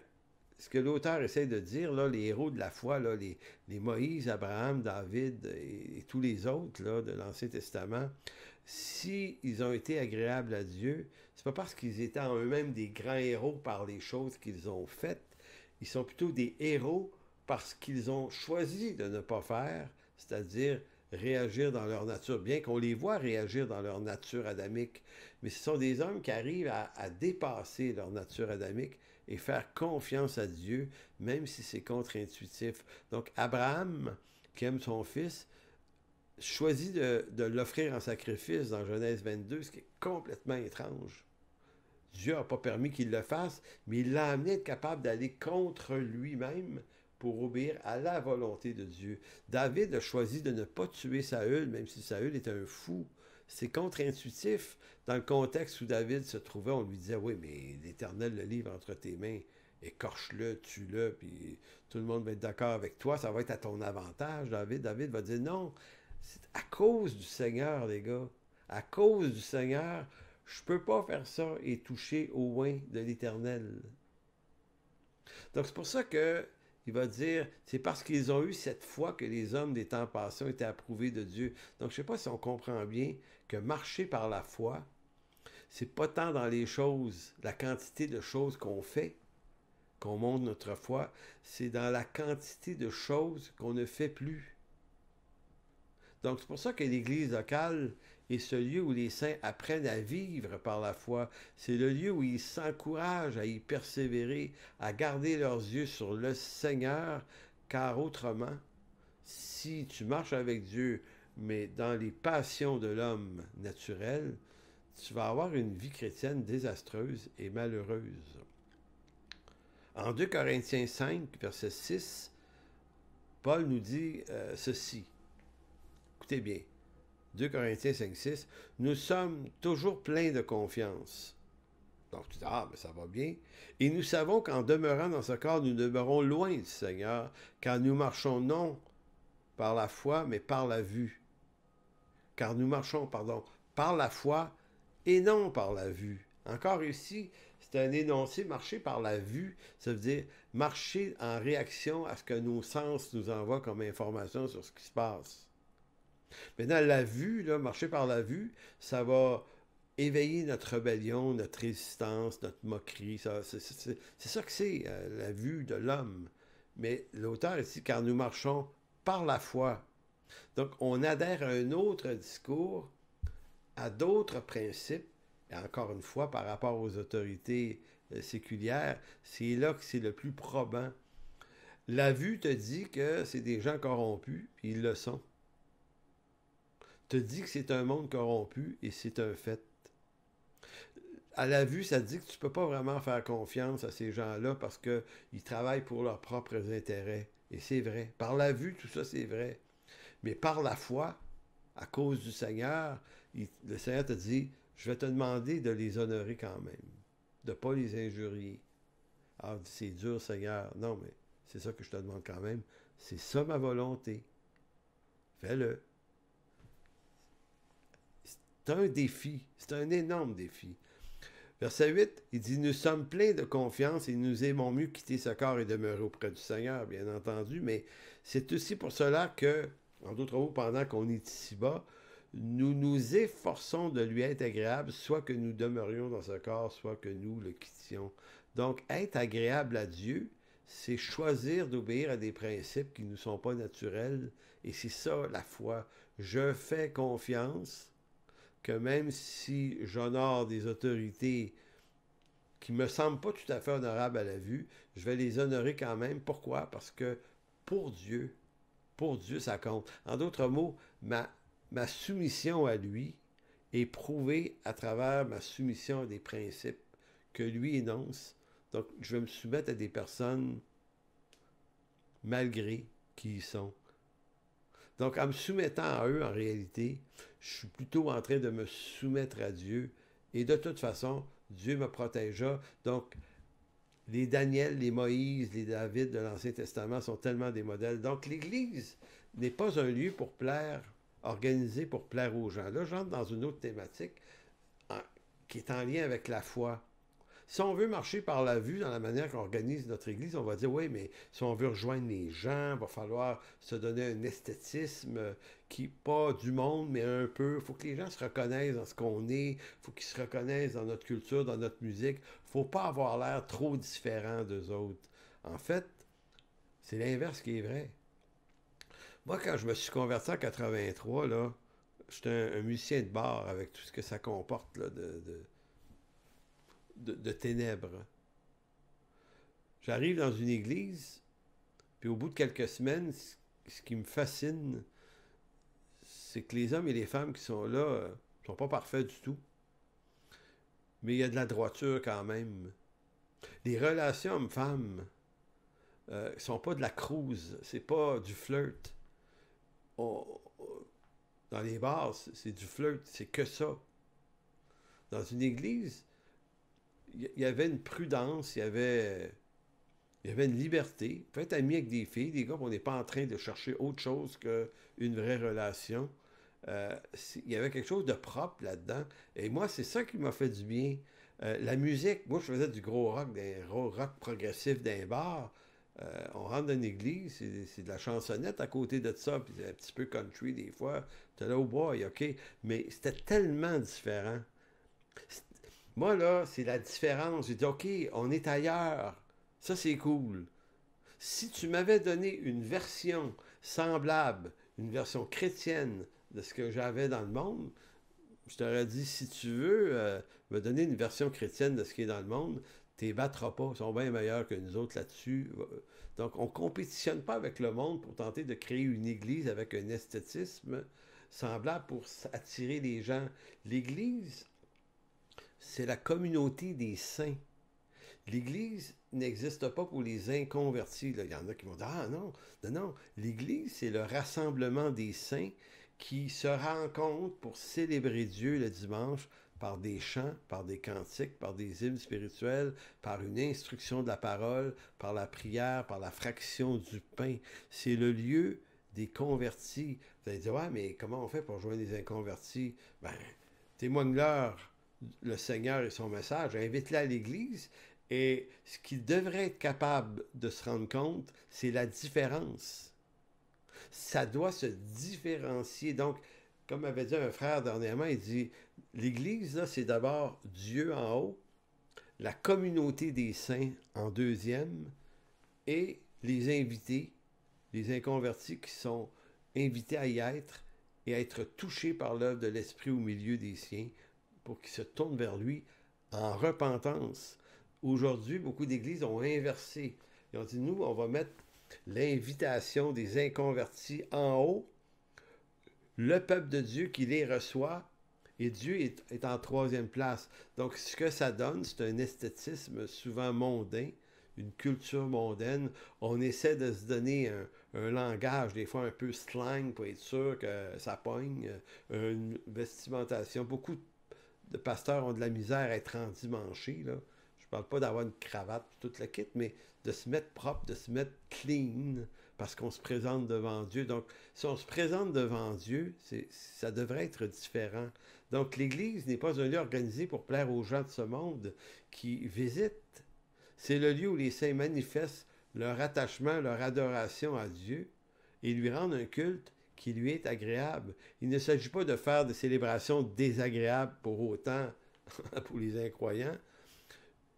ce que l'auteur essaie de dire, là, les héros de la foi, là, les Moïse, Abraham, David et tous les autres là, de l'Ancien Testament, s'ils ont été agréables à Dieu, c'est pas parce qu'ils étaient en eux-mêmes des grands héros par les choses qu'ils ont faites. Ils sont plutôt des héros parce qu'ils ont choisi de ne pas faire, c'est-à-dire réagir dans leur nature, bien qu'on les voit réagir dans leur nature adamique. Mais ce sont des hommes qui arrivent à dépasser leur nature adamique et faire confiance à Dieu, même si c'est contre-intuitif. Donc, Abraham, qui aime son fils, choisi de l'offrir en sacrifice dans Genèse 22, ce qui est complètement étrange. Dieu n'a pas permis qu'il le fasse, mais il l'a amené à être capable d'aller contre lui-même pour obéir à la volonté de Dieu. David a choisi de ne pas tuer Saül, même si Saül est un fou. C'est contre-intuitif. Dans le contexte où David se trouvait, on lui disait, oui, mais l'Éternel le livre entre tes mains, écorche-le, tue-le, puis tout le monde va être d'accord avec toi, ça va être à ton avantage, David. David va dire, non, c'est à cause du Seigneur, les gars. À cause du Seigneur, je ne peux pas faire ça et toucher au oint de l'Éternel. Donc c'est pour ça que il va dire, c'est parce qu'ils ont eu cette foi que les hommes des temps passés ont été approuvés de Dieu. Donc je ne sais pas si on comprend bien que marcher par la foi, c'est pas tant dans les choses, la quantité de choses qu'on fait, qu'on montre notre foi, c'est dans la quantité de choses qu'on ne fait plus. Donc c'est pour ça que l'Église locale est ce lieu où les saints apprennent à vivre par la foi. C'est le lieu où ils s'encouragent à y persévérer, à garder leurs yeux sur le Seigneur, car autrement, si tu marches avec Dieu, mais dans les passions de l'homme naturel, tu vas avoir une vie chrétienne désastreuse et malheureuse. En 2 Corinthiens 5, verset 6, Paul nous dit ceci. Écoutez bien. 2 Corinthiens 5, 6, nous sommes toujours pleins de confiance. Donc tu dis, ah, mais ça va bien. Et nous savons qu'en demeurant dans ce corps, nous demeurons loin du Seigneur, car nous marchons non par la foi, mais par la vue. Car nous marchons, par la foi et non par la vue. Encore ici, c'est un énoncé, marcher par la vue, ça veut dire marcher en réaction à ce que nos sens nous envoient comme information sur ce qui se passe. Maintenant, la vue, là, marcher par la vue, ça va éveiller notre rébellion, notre résistance, notre moquerie. C'est ça que c'est, la vue de l'homme. Mais l'auteur ici, car nous marchons par la foi. Donc, on adhère à un autre discours, à d'autres principes, et encore une fois, par rapport aux autorités séculières, c'est là que c'est le plus probant. La vue te dit que c'est des gens corrompus, puis ils le sont. Te dit que c'est un monde corrompu, et c'est un fait. À la vue, ça te dit que tu ne peux pas vraiment faire confiance à ces gens-là parce qu'ils travaillent pour leurs propres intérêts. Et c'est vrai. Par la vue, tout ça, c'est vrai. Mais par la foi, à cause du Seigneur, le Seigneur te dit, je vais te demander de les honorer quand même, de ne pas les injurier. Ah, c'est dur, Seigneur. Non, mais c'est ça que je te demande quand même. C'est ça ma volonté. Fais-le. C'est un défi. C'est un énorme défi. Verset 8, il dit, nous sommes pleins de confiance et nous aimons mieux quitter ce corps et demeurer auprès du Seigneur, bien entendu, mais c'est aussi pour cela que, en d'autres mots, pendant qu'on est ici-bas, nous nous efforçons de lui être agréable, soit que nous demeurions dans ce corps, soit que nous le quittions. Donc, être agréable à Dieu, c'est choisir d'obéir à des principes qui ne nous sont pas naturels, et c'est ça la foi. Je fais confiance que même si j'honore des autorités qui ne me semblent pas tout à fait honorables à la vue, je vais les honorer quand même. Pourquoi? Parce que pour Dieu, ça compte. En d'autres mots, ma soumission à lui est prouvée à travers ma soumission à des principes que lui énonce. Donc, je vais me soumettre à des personnes malgré qui ils sont. Donc, en me soumettant à eux, en réalité, je suis plutôt en train de me soumettre à Dieu. Et de toute façon, Dieu me protégera. Donc, les Daniel, les Moïse, les David de l'Ancien Testament sont tellement des modèles. Donc, l'Église n'est pas un lieu pour plaire, organisé pour plaire aux gens. Là, j'entre dans une autre thématique qui est en lien avec la foi. Si on veut marcher par la vue dans la manière qu'on organise notre Église, on va dire, oui, mais si on veut rejoindre les gens, il va falloir se donner un esthétisme qui n'est pas du monde, mais un peu. Il faut que les gens se reconnaissent dans ce qu'on est, il faut qu'ils se reconnaissent dans notre culture, dans notre musique. Il ne faut pas avoir l'air trop différent d'eux autres. En fait, c'est l'inverse qui est vrai. Moi, quand je me suis converti en 83, là, j'étais un musicien de bar avec tout ce que ça comporte là, de ténèbres. J'arrive dans une église, puis au bout de quelques semaines, ce qui me fascine, c'est que les hommes et les femmes qui sont là ne sont pas parfaits du tout. Mais il y a de la droiture quand même. Les relations hommes-femmes sont pas de la cruise, c'est pas du flirt. On- dans les bars, c'est du flirt, c'est que ça. Dans une église, il y avait une prudence, il y avait une liberté. On peut être ami avec des filles, des gars, on n'est pas en train de chercher autre chose qu'une vraie relation. Il y avait quelque chose de propre là-dedans. Et moi, c'est ça qui m'a fait du bien. La musique, moi, je faisais du gros rock, des rock progressif d'un bar. On rentre dans une église, c'est de la chansonnette à côté de ça, puis c'est un petit peu country des fois. T'es là, oh boy, ok. Mais c'était tellement différent. Moi, là, c'est la différence. J'ai dit, ok, on est ailleurs. Ça, c'est cool. Si tu m'avais donné une version semblable, une version chrétienne de ce que j'avais dans le monde, je t'aurais dit, si tu veux me donner une version chrétienne de ce qui est dans le monde, tu les battras pas. Ils sont bien meilleurs que nous autres là-dessus. Donc, on ne compétitionne pas avec le monde pour tenter de créer une église avec un esthétisme semblable pour attirer les gens. L'église, c'est la communauté des saints. L'Église n'existe pas pour les inconvertis. Là. Il y en a qui vont dire, ah non, non, non. L'Église, c'est le rassemblement des saints qui se rencontrent pour célébrer Dieu le dimanche par des chants, par des cantiques, par des hymnes spirituels, par une instruction de la parole, par la prière, par la fraction du pain. C'est le lieu des convertis. Vous allez dire, ouais, mais comment on fait pour joindre les inconvertis? Ben, témoigne-leur le Seigneur et son message, invite-les à l'Église. Et ce qu'ils devraient être capables de se rendre compte, c'est la différence. Ça doit se différencier. Donc, comme avait dit un frère dernièrement, il dit, l'Église, là, c'est d'abord Dieu en haut, la communauté des saints en deuxième, et les invités, les inconvertis qui sont invités à y être et à être touchés par l'œuvre de l'Esprit au milieu des siens pour qu'ils se tournent vers lui en repentance. Aujourd'hui, beaucoup d'églises ont inversé. Ils ont dit, nous, on va mettre l'invitation des inconvertis en haut, le peuple de Dieu qui les reçoit, et Dieu est en troisième place. Donc, ce que ça donne, c'est un esthétisme souvent mondain, une culture mondaine. On essaie de se donner un langage, des fois un peu slang, pour être sûr que ça pogne, une vestimentation. Beaucoup de pasteurs ont de la misère à être endimanchés, là. Je parle pas d'avoir une cravate, toute la kit, mais de se mettre propre, de se mettre clean, parce qu'on se présente devant Dieu. Donc, si on se présente devant Dieu, ça devrait être différent. Donc, l'Église n'est pas un lieu organisé pour plaire aux gens de ce monde qui visitent. C'est le lieu où les saints manifestent leur attachement, leur adoration à Dieu et lui rendent un culte qui lui est agréable. Il ne s'agit pas de faire des célébrations désagréables pour autant pour les incroyants,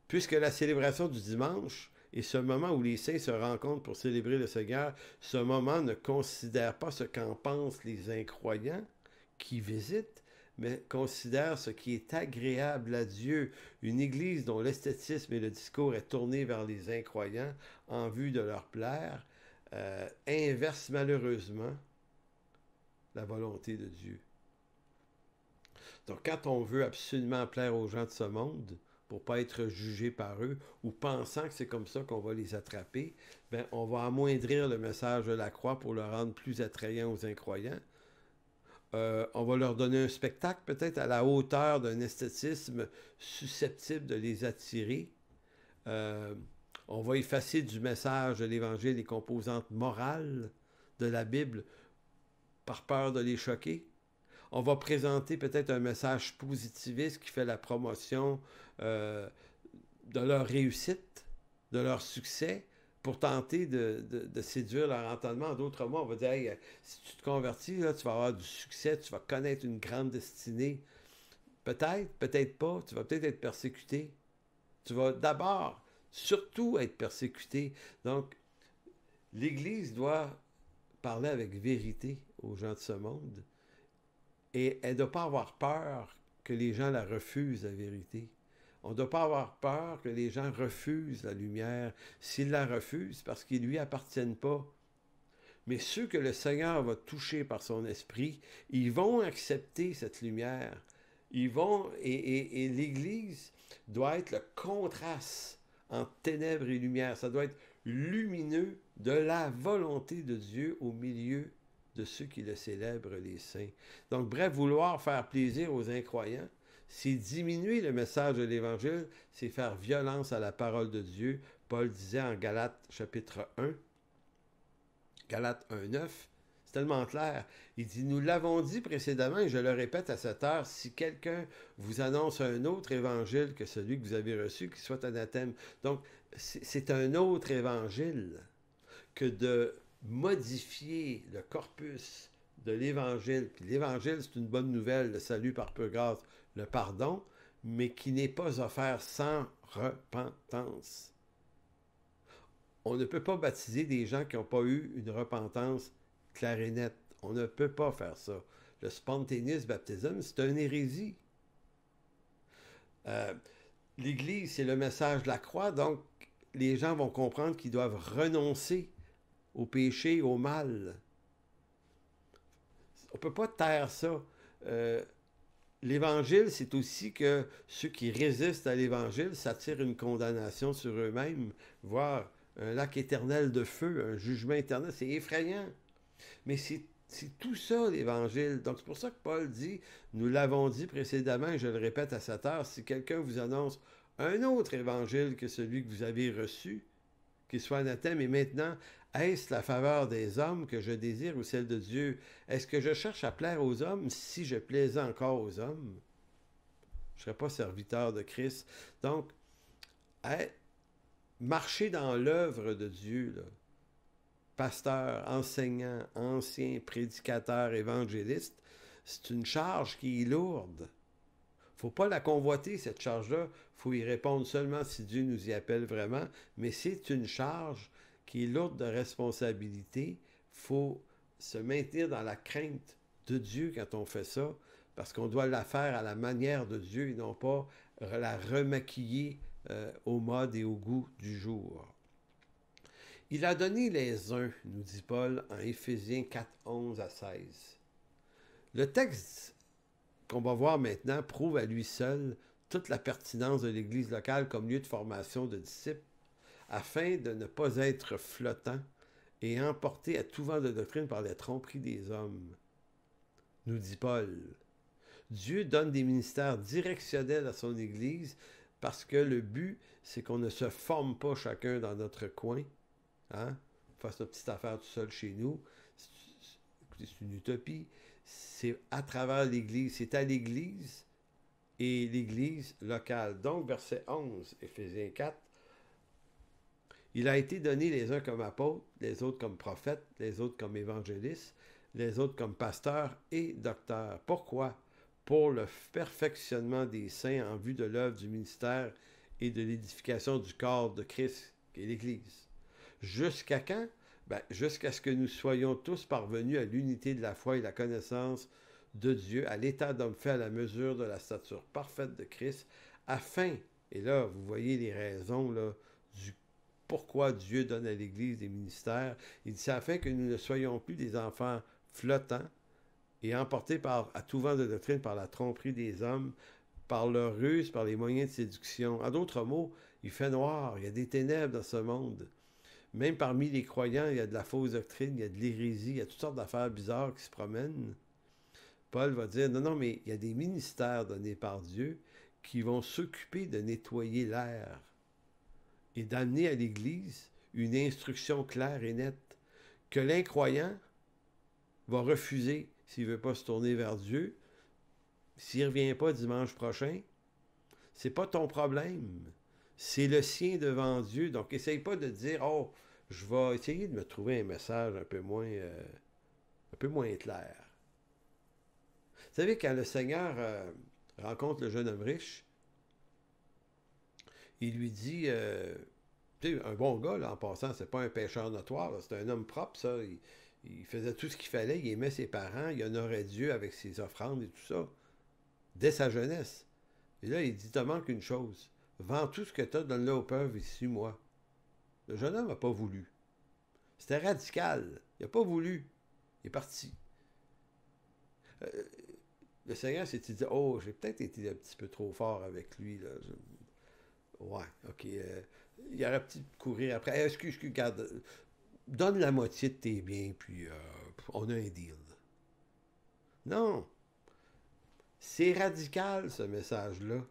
puisque la célébration du dimanche est ce moment où les saints se rencontrent pour célébrer le Seigneur. Ce moment ne considère pas ce qu'en pensent les incroyants qui visitent, mais considère ce qui est agréable à Dieu. Une église dont l'esthétisme et le discours est tourné vers les incroyants en vue de leur plaire, inverse malheureusement la volonté de Dieu. Donc, quand on veut absolument plaire aux gens de ce monde, pour ne pas être jugé par eux, ou pensant que c'est comme ça qu'on va les attraper, ben, on va amoindrir le message de la croix pour le rendre plus attrayant aux incroyants. On va leur donner un spectacle peut-être à la hauteur d'un esthétisme susceptible de les attirer. On va effacer du message de l'Évangile les composantes morales de la Bible par peur de les choquer. On va présenter peut-être un message positiviste qui fait la promotion de leur réussite, de leur succès, pour tenter de séduire leur entendement. D'autres mots, on va dire, hey, si tu te convertis, là, tu vas avoir du succès, tu vas connaître une grande destinée. Peut-être, peut-être pas, tu vas peut-être être persécuté. Tu vas d'abord, surtout être persécuté. Donc, l'Église doit parler avec vérité aux gens de ce monde. Et elle ne doit pas avoir peur que les gens la refusent, la vérité. On ne doit pas avoir peur que les gens refusent la lumière. S'ils la refusent, parce qu'ils ne lui appartiennent pas. Mais ceux que le Seigneur va toucher par son esprit, ils vont accepter cette lumière. Ils vont, et l'Église doit être le contraste entre ténèbres et lumière. Ça doit être lumineux de la volonté de Dieu au milieu de ceux qui le célèbrent, les saints. Donc, bref, vouloir faire plaisir aux incroyants, c'est diminuer le message de l'Évangile, c'est faire violence à la parole de Dieu. Paul disait en Galates chapitre 1, Galates 1,9, c'est tellement clair. Il dit, nous l'avons dit précédemment, et je le répète à cette heure, si quelqu'un vous annonce un autre évangile que celui que vous avez reçu, qu'il soit anathème. Donc, c'est un autre évangile que de modifier le corpus de l'évangile. Puis l'évangile, c'est une bonne nouvelle, le salut par peu grâce, le pardon, mais qui n'est pas offert sans repentance. On ne peut pas baptiser des gens qui n'ont pas eu une repentance claire et nette. On ne peut pas faire ça. Le spontaneous baptism, c'est une hérésie. L'Église, c'est le message de la croix, donc les gens vont comprendre qu'ils doivent renoncer au péché, au mal. On ne peut pas taire ça. L'Évangile, c'est aussi que ceux qui résistent à l'Évangile s'attirent une condamnation sur eux-mêmes, voire un lac éternel de feu, un jugement éternel. C'est effrayant. Mais c'est tout ça, l'Évangile. Donc, c'est pour ça que Paul dit, nous l'avons dit précédemment, et je le répète à cette heure, si quelqu'un vous annonce un autre Évangile que celui que vous avez reçu, qu'il soit anathème, et maintenant, est-ce la faveur des hommes que je désire ou celle de Dieu? Est-ce que je cherche à plaire aux hommes si je plaisais encore aux hommes? Je ne serais pas serviteur de Christ. Donc, marcher dans l'œuvre de Dieu, là, pasteur, enseignant, ancien, prédicateur, évangéliste, c'est une charge qui est lourde. Il ne faut pas la convoiter, cette charge-là. Il faut y répondre seulement si Dieu nous y appelle vraiment. Mais c'est une charge qui est lourde de responsabilité. Il faut se maintenir dans la crainte de Dieu quand on fait ça, parce qu'on doit la faire à la manière de Dieu et non pas la remaquiller au mode et au goût du jour. Il a donné les uns, nous dit Paul en Éphésiens 4, 11 à 16. Le texte qu'on va voir maintenant prouve à lui seul toute la pertinence de l'Église locale comme lieu de formation de disciples, afin de ne pas être flottant et emporté à tout vent de doctrine par les tromperies des hommes. Nous dit Paul, Dieu donne des ministères directionnels à son Église parce que le but, c'est qu'on ne se forme pas chacun dans notre coin, hein? Fasse notre petite affaire tout seul chez nous. C'est une utopie. C'est à travers l'Église. C'est à l'Église et l'Église locale. Donc, verset 11, Éphésiens 4, il a été donné les uns comme apôtres, les autres comme prophètes, les autres comme évangélistes, les autres comme pasteurs et docteurs. Pourquoi? Pour le perfectionnement des saints en vue de l'œuvre du ministère et de l'édification du corps de Christ, qui est l'Église. Jusqu'à quand? Jusqu'à ce que nous soyons tous parvenus à l'unité de la foi et la connaissance de Dieu, à l'état d'homme fait à la mesure de la stature parfaite de Christ, afin, et là, vous voyez les raisons là, du pourquoi Dieu donne à l'Église des ministères. Il dit, c'est afin que nous ne soyons plus des enfants flottants et emportés à tout vent de doctrine par la tromperie des hommes, par leur ruse, par les moyens de séduction. En d'autres mots, il fait noir, il y a des ténèbres dans ce monde. Même parmi les croyants, il y a de la fausse doctrine, il y a de l'hérésie, il y a toutes sortes d'affaires bizarres qui se promènent. Paul va dire, non, mais il y a des ministères donnés par Dieu qui vont s'occuper de nettoyer l'air et d'amener à l'Église une instruction claire et nette que l'incroyant va refuser s'il ne veut pas se tourner vers Dieu. S'il ne revient pas dimanche prochain, c'est pas ton problème. C'est le sien devant Dieu. Donc, essaye pas de dire, oh, je vais essayer de me trouver un message un peu moins clair. Vous savez, quand le Seigneur rencontre le jeune homme riche, il lui dit, tu sais, un bon gars, là, en passant, c'est pas un pécheur notoire, c'est un homme propre, ça. Il faisait tout ce qu'il fallait, il aimait ses parents, il honorait Dieu avec ses offrandes et tout ça, dès sa jeunesse. Et là, il dit, te manque une chose. Vends tout ce que tu as, donne-le aux pauvres et suis-moi. Le jeune homme n'a pas voulu. C'était radical. Il n'a pas voulu. Il est parti. Euh, le Seigneur s'est dit, oh, j'ai peut-être été un petit peu trop fort avec lui. Là. Ouais, ok. Il aurait pu courir après. Excuse, garde. Donne la moitié de tes biens, puis on a un deal. Non. C'est radical, ce message-là.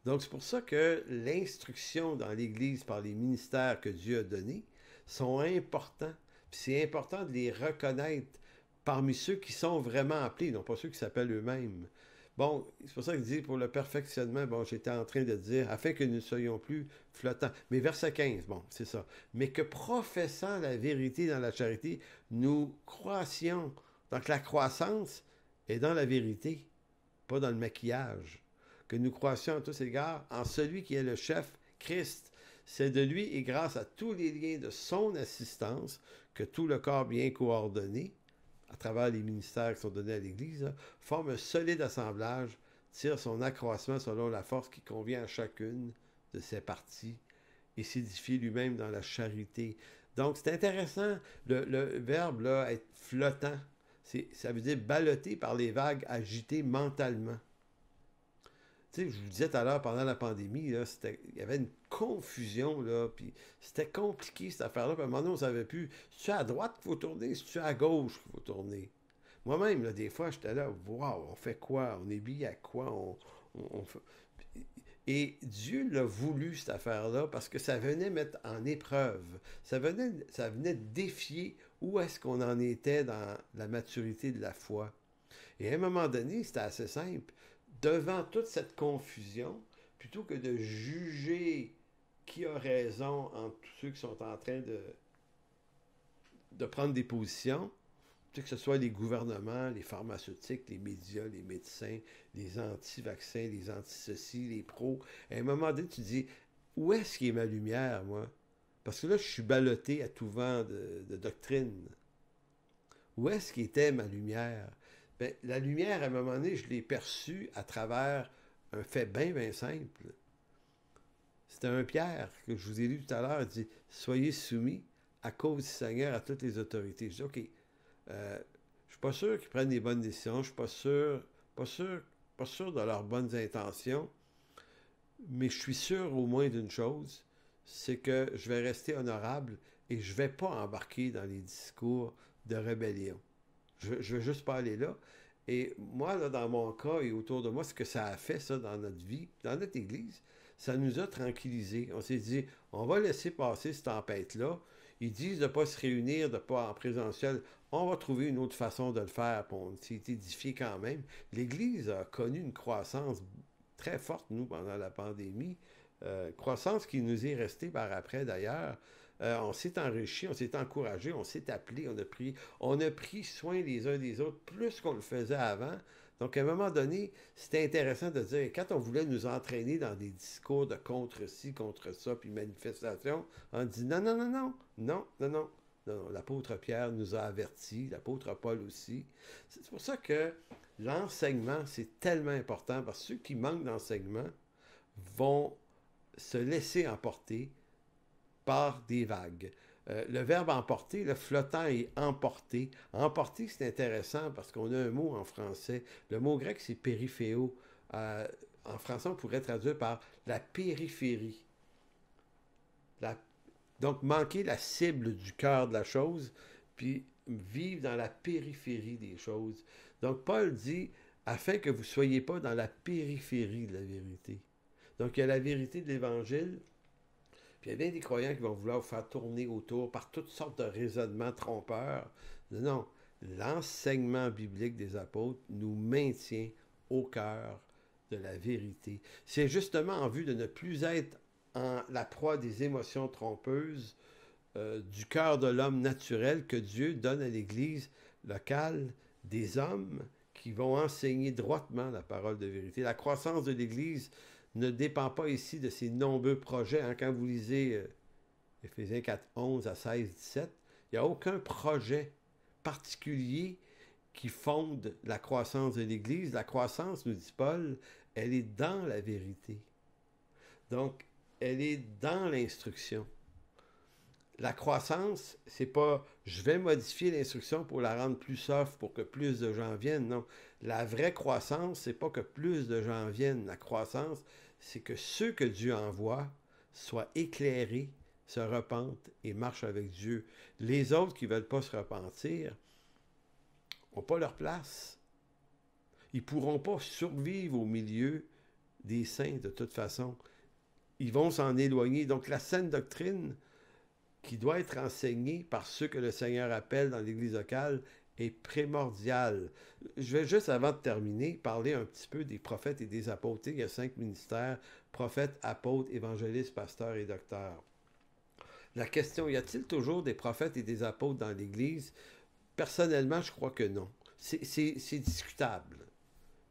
Donc, c'est pour ça que l'instruction dans l'Église par les ministères que Dieu a donnés sont importants. Puis c'est important de les reconnaître parmi ceux qui sont vraiment appelés, non pas ceux qui s'appellent eux-mêmes. Bon, c'est pour ça qu'il dit, pour le perfectionnement, bon, j'étais en train de dire, afin que nous ne soyons plus flottants. Mais verset 15, bon, c'est ça. Mais que professant la vérité dans la charité, nous croissions. Donc la croissance est dans la vérité, pas dans le maquillage. Que nous croissions à tous égards en celui qui est le chef, Christ. C'est de lui et grâce à tous les liens de son assistance que tout le corps bien coordonné, à travers les ministères qui sont donnés à l'Église, forme un solide assemblage, tire son accroissement selon la force qui convient à chacune de ses parties et s'édifie lui-même dans la charité. Donc, c'est intéressant, le verbe, là, être flottant, ça veut dire balloté par les vagues, agité mentalement. Tu sais, je vous disais tout à l'heure, pendant la pandémie, là, il y avait une confusion, là, puis c'était compliqué, cette affaire-là. Puis à un moment donné, on ne savait plus, c'est-tu à droite qu'il faut tourner, c'est-tu à gauche qu'il faut tourner. Moi-même, là, des fois, j'étais là, waouh, on fait quoi? On est bien à quoi? On fait... Et Dieu l'a voulu, cette affaire-là, parce que ça venait mettre en épreuve. Ça venait défier où est-ce qu'on en était dans la maturité de la foi. Et à un moment donné, c'était assez simple. Devant toute cette confusion, plutôt que de juger qui a raison entre tous ceux qui sont en train de prendre des positions, que ce soit les gouvernements, les pharmaceutiques, les médias, les médecins, les anti-vaccins, les anti-ceci, les pros, à un moment donné, tu dis, où est-ce qu'il est ma lumière, moi? Parce que là, je suis ballotté à tout vent de doctrine. Où est-ce qu'était ma lumière? Bien, la lumière, à un moment donné, je l'ai perçue à travers un fait bien simple. C'était un Pierre que je vous ai lu tout à l'heure, il dit « Soyez soumis à cause du Seigneur à toutes les autorités. » Je dis « OK, je ne suis pas sûr qu'ils prennent des bonnes décisions, je ne suis pas sûr de leurs bonnes intentions, mais je suis sûr au moins d'une chose, c'est que je vais rester honorable et je ne vais pas embarquer dans les discours de rébellion. Je ne veux juste pas aller là. Et moi, là, dans mon cas et autour de moi, ce que ça a fait, ça, dans notre vie, dans notre Église, ça nous a tranquillisés. On s'est dit, on va laisser passer cette tempête-là. Ils disent de ne pas se réunir, de ne pas en présentiel. On va trouver une autre façon de le faire. Puis on s'est édifié quand même. L'Église a connu une croissance très forte, nous, pendant la pandémie. Croissance qui nous est restée par après, d'ailleurs. On s'est enrichi, on s'est encouragé, on s'est appelé, on a pris soin les uns des autres plus qu'on le faisait avant. Donc, à un moment donné, c'était intéressant de dire, quand on voulait nous entraîner dans des discours de contre ci, contre ça, puis manifestations, on dit non. L'apôtre Pierre nous a avertis, l'apôtre Paul aussi. C'est pour ça que l'enseignement, c'est tellement important, parce que ceux qui manquent d'enseignement vont se laisser emporter par des vagues. Le verbe emporter, le flottant est emporté. Emporter, c'est intéressant parce qu'on a un mot en français. Le mot grec, c'est périphéo. En français, on pourrait traduire par la périphérie. Donc, manquer la cible du cœur de la chose, puis vivre dans la périphérie des choses. Donc, Paul dit, afin que vous ne soyez pas dans la périphérie de la vérité. Donc, il y a la vérité de l'Évangile, puis il y a bien des croyants qui vont vouloir vous faire tourner autour par toutes sortes de raisonnements trompeurs. Non, l'enseignement biblique des apôtres nous maintient au cœur de la vérité. C'est justement en vue de ne plus être en la proie des émotions trompeuses du cœur de l'homme naturel que Dieu donne à l'Église locale des hommes qui vont enseigner droitement la parole de vérité. La croissance de l'Église ne dépend pas ici de ces nombreux projets. Hein. Quand vous lisez Éphésiens 4, 11 à 16, 17, il n'y a aucun projet particulier qui fonde la croissance de l'Église. La croissance, nous dit Paul, elle est dans la vérité. Donc, elle est dans l'instruction. La croissance, c'est pas je vais modifier l'instruction pour la rendre plus soft pour que plus de gens viennent. Non. La vraie croissance, c'est pas que plus de gens viennent. La croissance, c'est que ceux que Dieu envoie soient éclairés, se repentent et marchent avec Dieu. Les autres qui ne veulent pas se repentir n'ont pas leur place. Ils ne pourront pas survivre au milieu des saints de toute façon. Ils vont s'en éloigner. Donc la saine doctrine qui doit être enseignée par ceux que le Seigneur appelle dans l'Église locale est primordiale. Je vais juste, avant de terminer, parler un petit peu des prophètes et des apôtres. Il y a 5 ministères: prophètes, apôtres, évangélistes, pasteurs et docteurs. La question, y a-t-il toujours des prophètes et des apôtres dans l'Église? Personnellement, je crois que non. C'est discutable.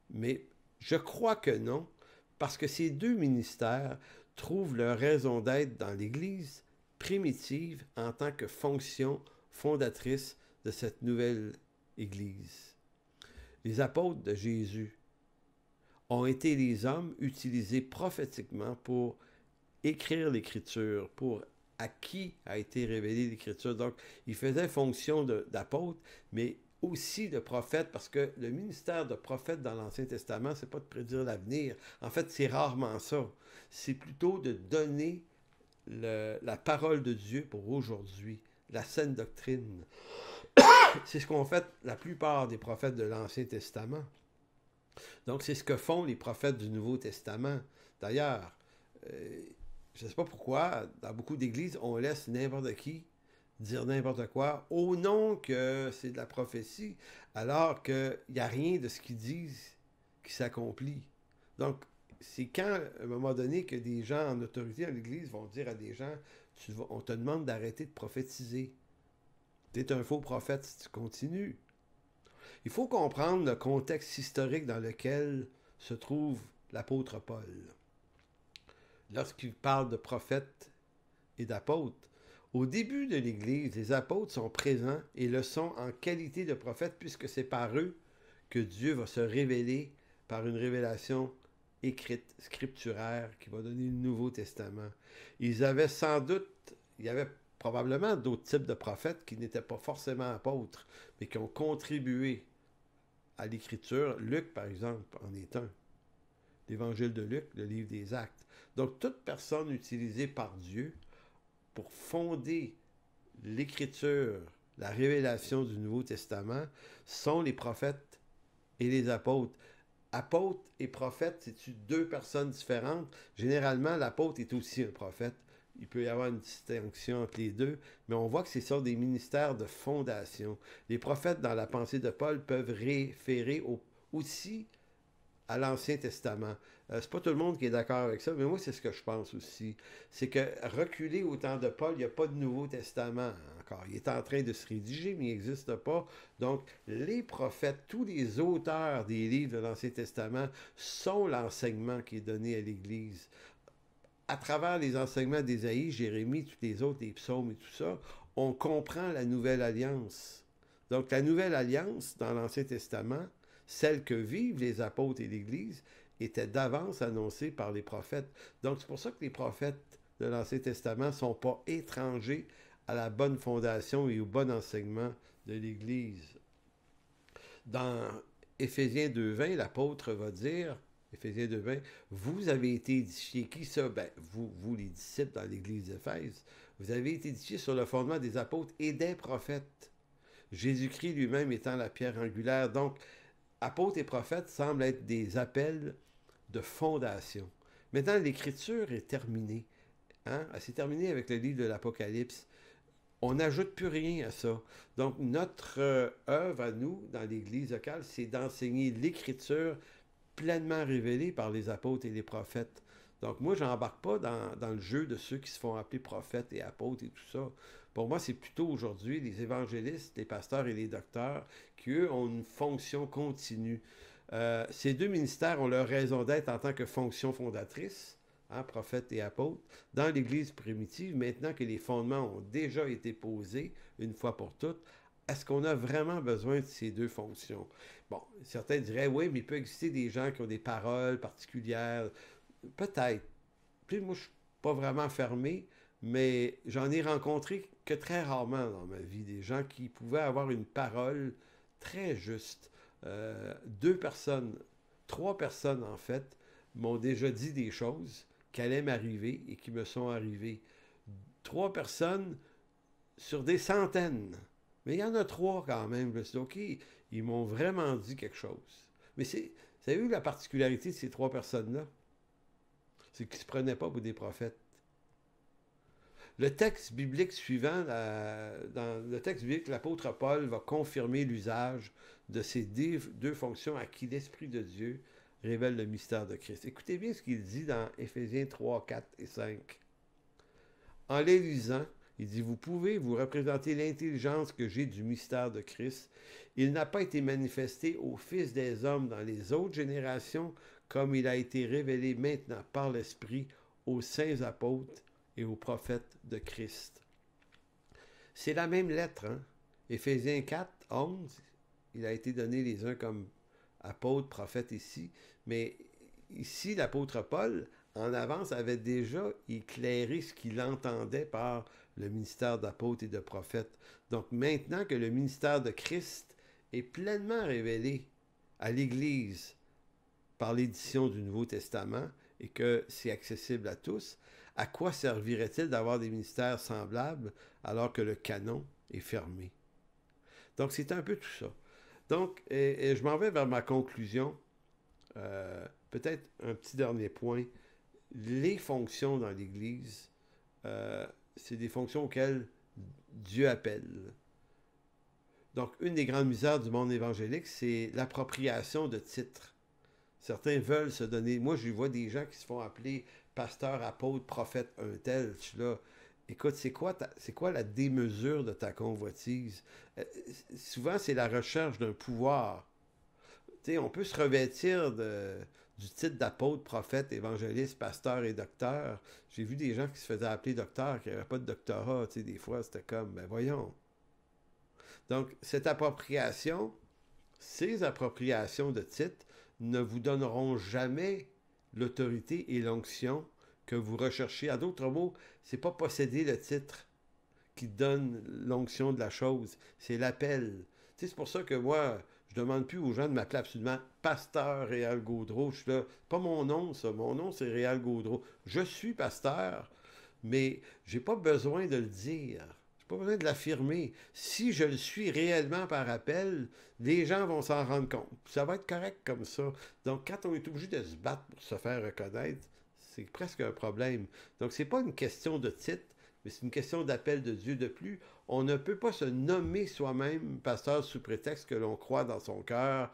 Mais je crois que non, parce que ces deux ministères trouvent leur raison d'être dans l'Église primitive en tant que fonction fondatrice de cette nouvelle Église. Les apôtres de Jésus ont été les hommes utilisés prophétiquement pour écrire l'Écriture, pour à qui a été révélée l'Écriture. Donc, ils faisaient fonction d'apôtres, mais aussi de prophètes, parce que le ministère de prophète dans l'Ancien Testament, c'est pas de prédire l'avenir. En fait, c'est rarement ça. C'est plutôt de donner la parole de Dieu pour aujourd'hui, la saine doctrine. C'est ce qu'ont fait la plupart des prophètes de l'Ancien Testament. Donc, c'est ce que font les prophètes du Nouveau Testament. D'ailleurs, je ne sais pas pourquoi, dans beaucoup d'églises, on laisse n'importe qui dire n'importe quoi au nom que c'est de la prophétie, alors qu'il n'y a rien de ce qu'ils disent qui s'accomplit. Donc, c'est quand, à un moment donné, que des gens en autorité à l'Église vont dire à des gens, on te demande d'arrêter de prophétiser. Tu es un faux prophète si tu continues. Il faut comprendre le contexte historique dans lequel se trouve l'apôtre Paul. Lorsqu'il parle de prophètes et d'apôtres, au début de l'Église, les apôtres sont présents et le sont en qualité de prophètes puisque c'est par eux que Dieu va se révéler par une révélation écrite, scripturaire, qui va donner le Nouveau Testament. Ils avaient sans doute, il y avait probablement d'autres types de prophètes qui n'étaient pas forcément apôtres, mais qui ont contribué à l'Écriture. Luc, par exemple, en est un. L'Évangile de Luc, le livre des Actes. Donc, toute personne utilisée par Dieu pour fonder l'Écriture, la révélation du Nouveau Testament, sont les prophètes et les apôtres. Apôtre et prophète, c'est-tu deux personnes différentes? Généralement, l'apôtre est aussi un prophète. Il peut y avoir une distinction entre les deux, mais on voit que ce sont des ministères de fondation. Les prophètes, dans la pensée de Paul, peuvent référer aussi à l'Ancien Testament. C'est pas tout le monde qui est d'accord avec ça, mais moi, c'est ce que je pense aussi. C'est que reculer au temps de Paul, il n'y a pas de Nouveau Testament encore. Il est en train de se rédiger, mais il n'existe pas. Donc, les prophètes, tous les auteurs des livres de l'Ancien Testament sont l'enseignement qui est donné à l'Église. À travers les enseignements d'Ésaïe, Jérémie, tous les autres, les psaumes et tout ça, on comprend la Nouvelle Alliance. Donc, la Nouvelle Alliance, dans l'Ancien Testament, celle que vivent les apôtres et l'Église, était d'avance annoncée par les prophètes. Donc, c'est pour ça que les prophètes de l'Ancien Testament ne sont pas étrangers à la bonne fondation et au bon enseignement de l'Église. Dans Éphésiens 2.20, l'apôtre va dire, Éphésiens 2.20, vous avez été édifiés. Qui ça? Ben, vous les disciples dans l'Église d'Éphèse, vous avez été édifiés sur le fondement des apôtres et des prophètes. Jésus-Christ lui-même étant la pierre angulaire. Donc, apôtres et prophètes semblent être des appels de fondation. Maintenant, l'Écriture est terminée. Hein? Elle s'est terminée avec le livre de l'Apocalypse. On n'ajoute plus rien à ça. Donc, notre œuvre à nous, dans l'Église locale, c'est d'enseigner l'Écriture pleinement révélée par les apôtres et les prophètes. Donc, moi, je n'embarque pas dans le jeu de ceux qui se font appeler prophètes et apôtres et tout ça. Pour moi, c'est plutôt aujourd'hui les évangélistes, les pasteurs et les docteurs qui, eux, ont une fonction continue. Ces deux ministères ont leur raison d'être en tant que fonction fondatrice, hein, prophètes et apôtres, dans l'Église primitive. Maintenant que les fondements ont déjà été posés une fois pour toutes, est-ce qu'on a vraiment besoin de ces deux fonctions? Bon, certains diraient, oui, mais il peut exister des gens qui ont des paroles particulières. Peut-être. Puis moi, je ne suis pas vraiment fermé, mais j'en ai rencontré que très rarement dans ma vie, des gens qui pouvaient avoir une parole très juste. Deux personnes, trois personnes en fait, m'ont déjà dit des choses qui allaient m'arriver et qui me sont arrivées. Trois personnes sur des centaines. Mais il y en a trois quand même. Je me suis dit, OK, ils m'ont vraiment dit quelque chose. Mais ça a eu la particularité de ces trois personnes-là. C'est qu'ils ne se prenaient pas pour des prophètes. Le texte biblique suivant, dans le texte biblique, l'apôtre Paul va confirmer l'usage de ces deux fonctions à qui l'Esprit de Dieu révèle le mystère de Christ. Écoutez bien ce qu'il dit dans Éphésiens 3, 4 et 5. En les lisant, il dit, vous pouvez vous représenter l'intelligence que j'ai du mystère de Christ. Il n'a pas été manifesté aux fils des hommes dans les autres générations, comme il a été révélé maintenant par l'Esprit aux saints apôtres et aux prophètes de Christ. C'est la même lettre, hein? Éphésiens 4, 11, il a été donné les uns comme apôtres, prophètes ici, mais ici, l'apôtre Paul, en avance, avait déjà éclairé ce qu'il entendait par le ministère d'apôtre et de prophète. Donc maintenant que le ministère de Christ est pleinement révélé à l'Église par l'édition du Nouveau Testament et que c'est accessible à tous, à quoi servirait-il d'avoir des ministères semblables alors que le canon est fermé? Donc c'est un peu tout ça. Donc, et je m'en vais vers ma conclusion. Peut-être un petit dernier point. Les fonctions dans l'Église, c'est des fonctions auxquelles Dieu appelle. Donc, une des grandes misères du monde évangélique, c'est l'appropriation de titres. Certains veulent se donner... Moi, je vois des gens qui se font appeler pasteur, apôtre, prophète, un tel. Je suis là. Écoute, c'est quoi la démesure de ta convoitise? Souvent, c'est la recherche d'un pouvoir. Tu sais, on peut se revêtir du titre d'apôtre, prophète, évangéliste, pasteur et docteur. J'ai vu des gens qui se faisaient appeler docteur, qui n'avaient pas de doctorat. Tu sais, des fois, c'était comme, ben voyons. Donc, cette appropriation, ces appropriations de titres ne vous donneront jamais l'autorité et l'onction que vous recherchez. En d'autres mots, c'est pas posséder le titre qui donne l'onction de la chose, c'est l'appel. Tu sais, c'est pour ça que moi, je demande plus aux gens de m'appeler absolument pasteur Réal Gaudreau. Je suis là, pas mon nom, ça. Mon nom, c'est Réal Gaudreau. Je suis pasteur, mais j'ai pas besoin de le dire. J'ai pas besoin de l'affirmer. Si je le suis réellement par appel, les gens vont s'en rendre compte. Ça va être correct comme ça. Donc, quand on est obligé de se battre pour se faire reconnaître, c'est presque un problème. Donc, c'est pas une question de titre, mais c'est une question d'appel de Dieu. De plus, on ne peut pas se nommer soi-même pasteur sous prétexte que l'on croit dans son cœur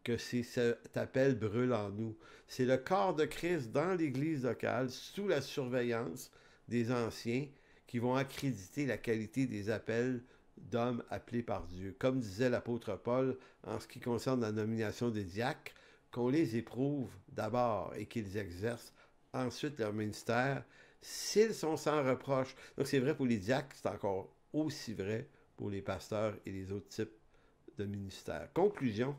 que cet appel brûle en nous. C'est le corps de Christ dans l'Église locale, sous la surveillance des anciens, qui vont accréditer la qualité des appels d'hommes appelés par Dieu. Comme disait l'apôtre Paul en ce qui concerne la nomination des diacres, qu'on les éprouve d'abord et qu'ils exercent ensuite leur ministère, s'ils sont sans reproche. Donc c'est vrai pour les diacres, c'est encore aussi vrai pour les pasteurs et les autres types de ministères. Conclusion.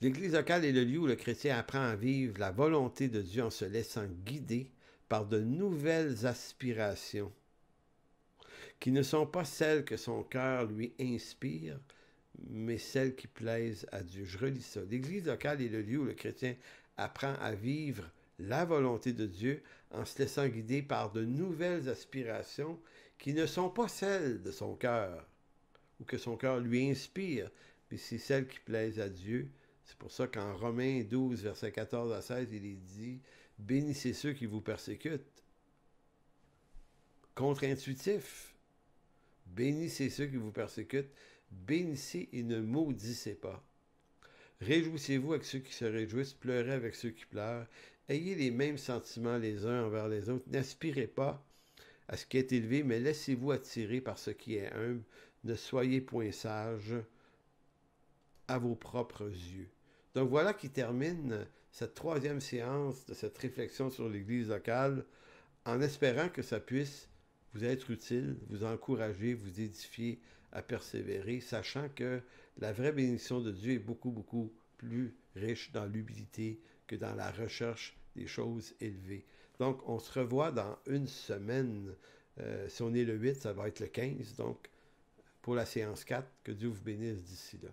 L'Église locale est le lieu où le chrétien apprend à vivre la volonté de Dieu en se laissant guider par de nouvelles aspirations qui ne sont pas celles que son cœur lui inspire, mais celles qui plaisent à Dieu. Je relis ça. L'Église locale est le lieu où le chrétien apprend à vivre la volonté de Dieu en se laissant guider par de nouvelles aspirations qui ne sont pas celles de son cœur ou que son cœur lui inspire, mais c'est celles qui plaisent à Dieu. C'est pour ça qu'en Romains 12, versets 14 à 16, il est dit « Bénissez ceux qui vous persécutent. » Contre-intuitif. Bénissez ceux qui vous persécutent. Bénissez et ne maudissez pas. Réjouissez-vous avec ceux qui se réjouissent, pleurez avec ceux qui pleurent. Ayez les mêmes sentiments les uns envers les autres. N'aspirez pas à ce qui est élevé, mais laissez-vous attirer par ce qui est humble. Ne soyez point sages à vos propres yeux. Donc voilà qui termine cette troisième séance de cette réflexion sur l'Église locale, en espérant que ça puisse vous être utile, vous encourager, vous édifier à persévérer, sachant que la vraie bénédiction de Dieu est beaucoup, beaucoup plus riche dans l'humilité que dans la recherche des choses élevées. Donc, on se revoit dans une semaine. Si on est le 8, ça va être le 15. Donc, pour la séance 4, que Dieu vous bénisse d'ici là.